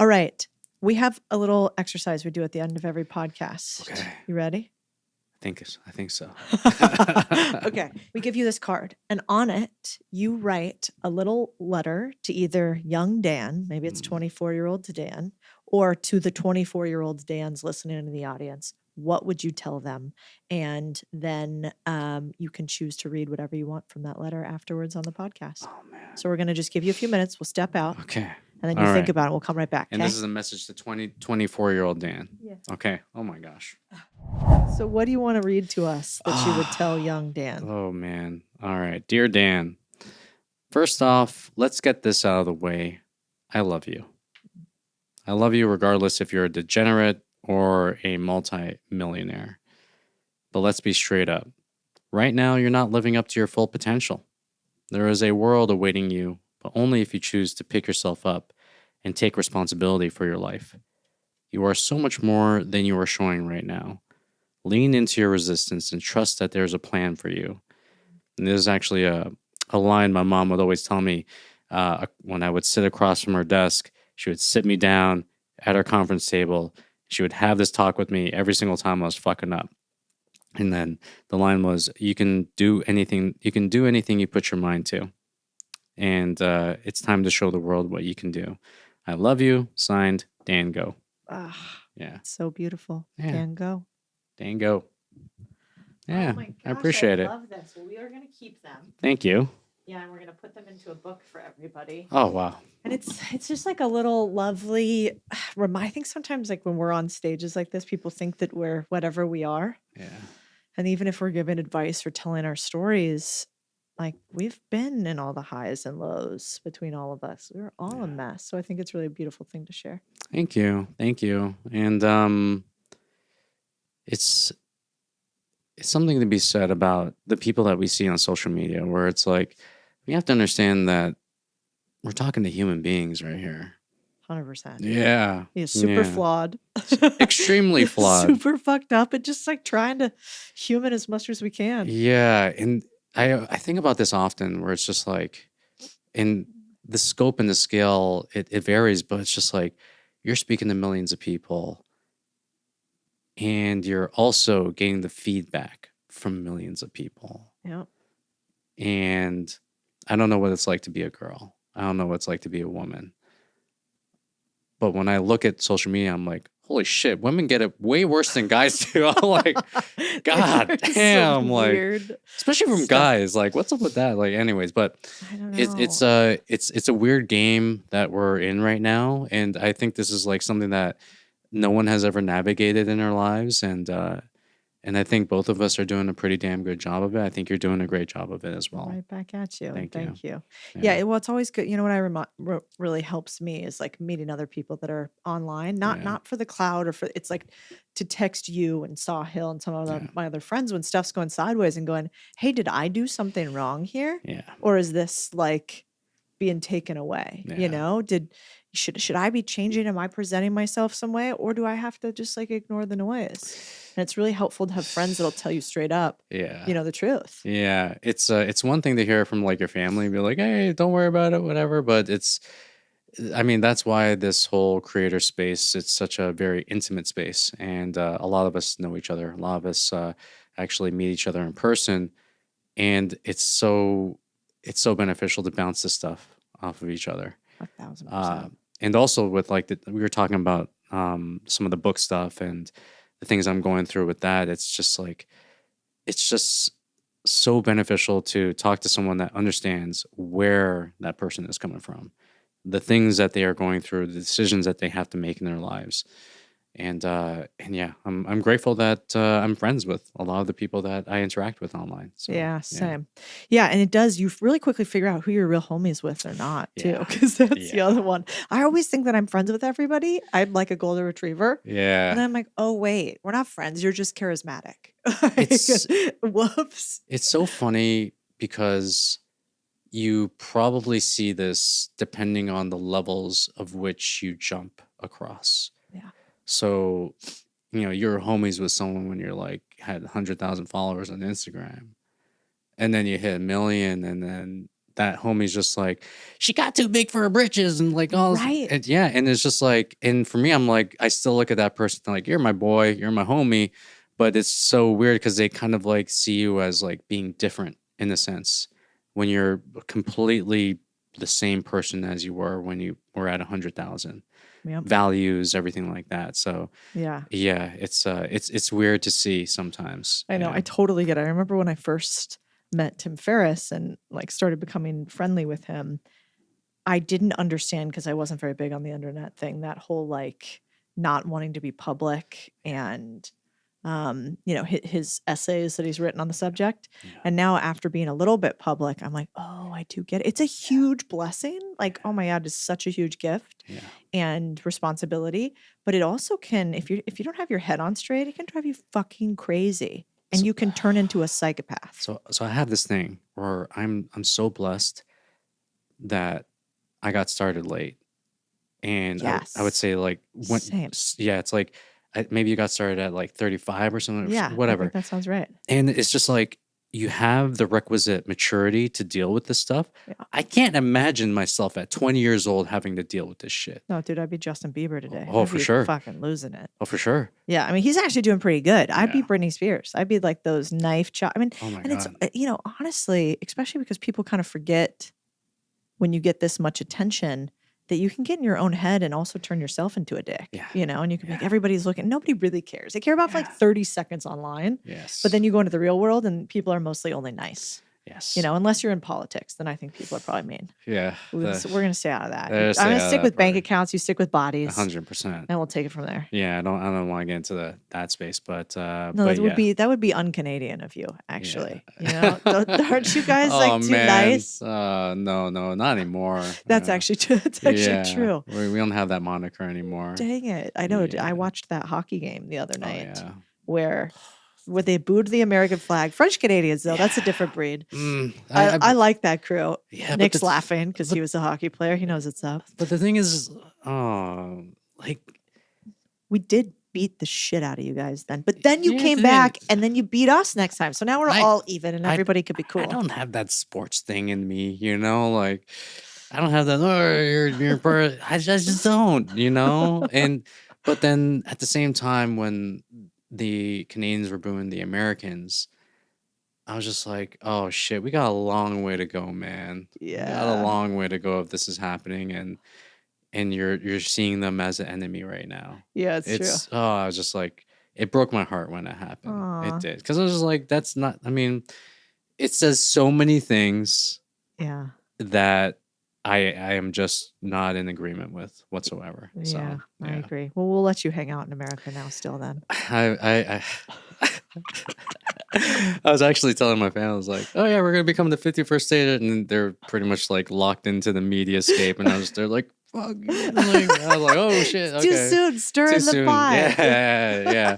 All right. We have a little exercise we do at the end of every podcast. Okay. You ready? I I think so. Okay. We give you this card, and on it, you write a little letter to either young Dan, maybe it's 24-year-old to Dan, or to the 24-year-old Dan's listening in the audience. What would you tell them? And then you can choose to read whatever you want from that letter afterwards on the podcast. Oh, man. So we're going to just give you a few minutes. We'll step out. Okay. And then you think about it. We'll come right back. And this is a message to 24-year-old Dan. Yeah. Okay. Oh, my gosh. So what do you want to read to us that you would tell young Dan? Oh, man. All right. Dear Dan, first off, let's get this out of the way. I love you. I love you regardless if you're a degenerate or a multi-millionaire. But let's be straight up. Right now, you're not living up to your full potential. There is a world awaiting you, but only if you choose to pick yourself up and take responsibility for your life. You are so much more than you are showing right now. Lean into your resistance and trust that there's a plan for you. And this is actually a line my mom would always tell me when I would sit across from her desk. She would sit me down at her conference table. She would have this talk with me every single time I was fucking up. And then the line was, you can do anything you put your mind to. And it's time to show the world what you can do. I love you. Signed, Dan Go. Yeah. So beautiful. Yeah. Dan Go. Dan Go. Yeah, Oh my gosh, I appreciate it. I love this. Well, we are going to keep them. Thank you. Yeah, and we're going to put them into a book for everybody. Oh, wow. And it's just like a little lovely I think sometimes like when we're on stages like this, people think that we're whatever we are. Yeah. And even if we're giving advice or telling our stories, like we've been in all the highs and lows between all of us. We're all a mess. So I think it's really a beautiful thing to share. Thank you. Thank you. And it's something to be said about the people that we see on social media, where it's like, we have to understand that we're talking to human beings right here. 100%. Yeah. He's super flawed. Extremely flawed. Super fucked up, and just like trying to human as much as we can. Yeah. And I think about this often, where it's just like, in the scope and the scale, it varies, but it's just like, you're speaking to millions of people, and you're also getting the feedback from millions of people. Yeah. And I don't know what it's like to be a girl. I don't know what it's like to be a woman. But when I look at social media, I'm like, holy shit, women get it way worse than guys do. I'm like, God damn, like, weird especially from guys. Like, what's up with that? Like, anyways, but I don't know. it's a weird game that we're in right now, and I think this is like something that no one has ever navigated in their lives, and I think both of us are doing a pretty damn good job of it. I think you're doing a great job of it as well. Right back at you. Thank you. Yeah. Yeah. Well, it's always good. You know what really helps me is like meeting other people that are online, not for the cloud or for, it's like to text you and Sawhill and some of my other friends when stuff's going sideways and going, hey, did I do something wrong here? Yeah. Or is this like being taken away? Yeah. You know, should I be changing? Am I presenting myself some way, or do I have to just like ignore the noise? And it's really helpful to have friends that'll tell you straight up, the truth. Yeah. It's one thing to hear from like your family and be like, hey, don't worry about it, whatever. But that's why this whole creator space, it's such a very intimate space. And a lot of us know each other. A lot of us actually meet each other in person. And it's so beneficial to bounce this stuff off of each other. 1,000%. And also with like, we were talking about some of the book stuff and the things I'm going through with that. It's just so beneficial to talk to someone that understands where that person is coming from, the things that they are going through, the decisions that they have to make in their lives. And yeah, I'm grateful that I'm friends with a lot of the people that I interact with online. So, yeah, same. Yeah, and it does. You really quickly figure out who you're real homies with or not, too, because that's the other one. I always think that I'm friends with everybody. I'm like a golden retriever. Yeah. And I'm like, oh, wait, we're not friends. You're just charismatic. Whoops. It's so funny because you probably see this depending on the levels of which you jump across. Yeah. So, you're homies with someone when you're like had 100,000 followers on Instagram, and then you hit 1 million, and then that homie's just like, she got too big for her britches, and like all right. And and it's just like, and for me, I'm like, I still look at that person like, you're my boy, you're my homie, But it's so weird because they kind of like see you as like being different in a sense when you're completely the same person as you were when you were at 100,000 Yep. values, everything like that. So Yeah. yeah, it's weird to see sometimes. I know. Yeah. I totally get it. I remember when I first met Tim Ferriss and like started becoming friendly with him, I didn't understand because I wasn't very big on the internet thing, that whole like not wanting to be public and you know, his essays that he's written on the subject. Yeah. And now after being a little bit public, I'm like, oh, I do get it. It's a huge blessing. Like, oh my God, it's such a huge gift Yeah. and responsibility. But it also can, if you don't have your head on straight, it can drive you fucking crazy. And So- you can turn into a psychopath. So I have this thing where I'm so blessed that I got started late. And I would Yes. say like when Same. yeah, it's like maybe you got started at like 35 or something, Yeah, I whatever. think that sounds right. And it's just like you have the requisite maturity to deal with this stuff. Yeah. I can't imagine myself at 20 years old having to deal with this shit. No, dude, I'd be Justin Bieber today. Oh, I'd for be sure. fucking losing it. Oh, for sure. Yeah, I mean, he's actually doing pretty good. I'd be Yeah. Britney Spears. I'd be like those knife chop. I mean, Oh my and it's, God. you know, honestly, especially because people kind of forget when you get this much attention that you can get in your own head and also turn yourself into a dick. Yeah. You know, and you can be like, Yeah. everybody's looking. Nobody really cares. They care about for like Yeah. 30 seconds online. Yes. But then you go into the real world and people are mostly only nice. yes. You know, unless you're in politics, then I think people are probably mean. Yeah. We're going to stay out of that. Stay I'm out going of to stick that with bank part. accounts. You stick with bodies. 100%. And we'll take it from there. Yeah, I don't want to get into that space, but No, but that would be un-Canadian of you, actually. You know, aren't you guys oh like too man, nice? no, not anymore. That's actually true. That's actually yeah, true. We don't have that moniker anymore. Dang it! I know. Yeah. I watched that hockey game the other Oh, night yeah. where they booed the American flag. French Canadians, though, that's a different breed. I like that crew. Yeah, Nick's laughing because he was a hockey player. He knows what's up. But the thing is, like We did beat the shit out of you guys then, but then you Yeah, came dude. back and then you beat us next time. So now we're I- all even and I- everybody could be cool. I don't have that sports thing in me, you know. Like I don't have that. Oh, you're I just don't, you know. But then at the same time, when the Canadians were booing the Americans, I was just like, oh shit, we got a long way to go, man. We got a long way to go if this is happening, and you're seeing them as an enemy right now. Yeah, it's true. Oh, I was just like, it broke my heart when it happened. Aw. It did, because I was just like, that's not. I mean, it says so many things Yeah. that I am just not in agreement with whatsoever. Yeah, So I agree. Well, we'll let you hang out in America now still then. I I was actually telling my family, I was like, oh yeah, we're gonna become the 51st state, and they're pretty much like locked into the media scape, and they're like, fuck. I was like, oh shit, okay. Too soon, stir Too in the soon. pot. Yeah.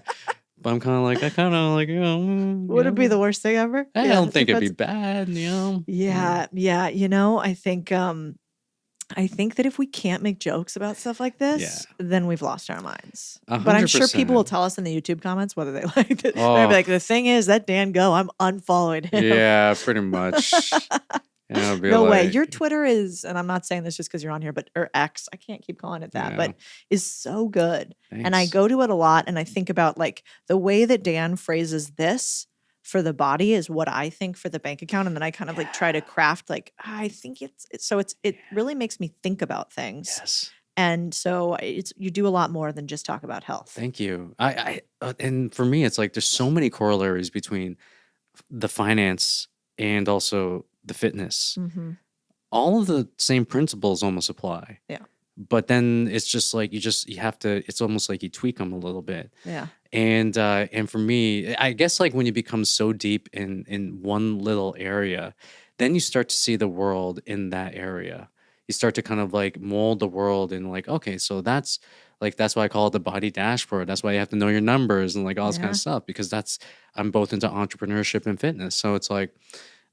But I'm kind of like, you know. Would it be the worst thing ever? I Yeah, don't think it'd be depends. bad, you know. Yeah. You know, I think that if we can't make jokes about stuff like this, then we've lost our minds. But I'm sure people will 100%. tell us in the YouTube comments whether they like it. Oh. They'll be like, the thing is, that Dan Go, I'm unfollowing him. Yeah, pretty much. And I'll be No way. like, Your Twitter is, and I'm not saying this just because you're on here, or X, I can't keep calling it that, Yeah. but is so good. And I thanks. go to it a lot and I think about like the way that Dan phrases this for the body is what I think for the bank account. And then I kind of like try to craft like, I think it really makes me think about things. Yes. And so you do a lot more than just talk about health. Thank you. And for me, it's like there's so many corollaries between the finance and also the fitness. Mm-hmm. All of the same principles almost apply. Yeah. But then it's just like you have to. It's almost like you tweak them a little bit. Yeah. And for me, I guess like when you become so deep in one little area, then you start to see the world in that area. You start to kind of like mold the world and like, okay, so that's why I call it the body dashboard. That's why you have to know your numbers and like all this kind Yeah. of stuff, because I'm both into entrepreneurship and fitness. So it's like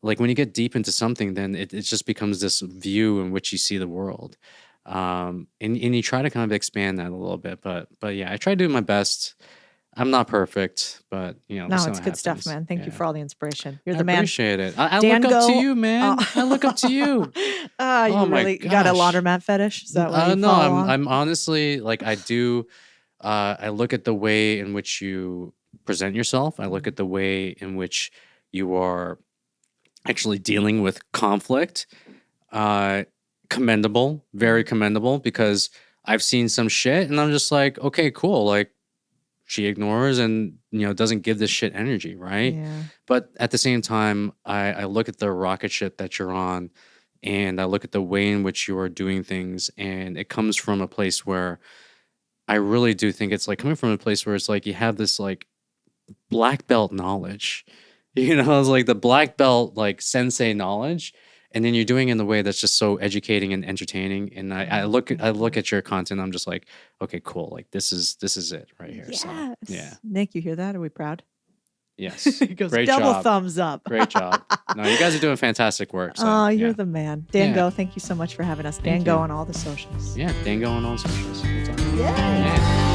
when you get deep into something, then it just becomes this view in which you see the world. And you try to kind of expand that a little bit, but yeah, I try to do my best. I'm not perfect, but you know, No, that's it's how it good stuff, happens. man. Thank you Yeah. for all the inspiration. You're I the man. appreciate it. I Dan look up to Go- you, man. Oh. I look up to you. You Oh my really got a gosh. laundromat fetish? Is that why you No, follow along? I'm honestly like I do. I look at the way in which you present yourself. I look at the way in which you are actually dealing with conflict. Commendable, very commendable, because I've seen some shit and I'm just like, okay, cool. Like, she ignores and, doesn't give this shit energy, right? Yeah. But at the same time, I look at the rocket ship that you're on, and I look at the way in which you are doing things, and it comes from a place where I really do think it's like coming from a place where it's like you have this like black belt knowledge, it's like the black belt like sensei knowledge, and then you're doing it in a way that's just so educating and entertaining. And I look at your content, I'm just like, okay, cool, like this is it right here. Yes. So yeah. Nick, you hear that? Are we proud? Yes. He goes, Great double job. thumbs up. Great job. No, you guys are doing fantastic work. So, Oh, you're yeah. the man. Dango, thank you so much for having us. Dango you. on all the socials. Yeah, Dango on all socials. Yay. Yeah.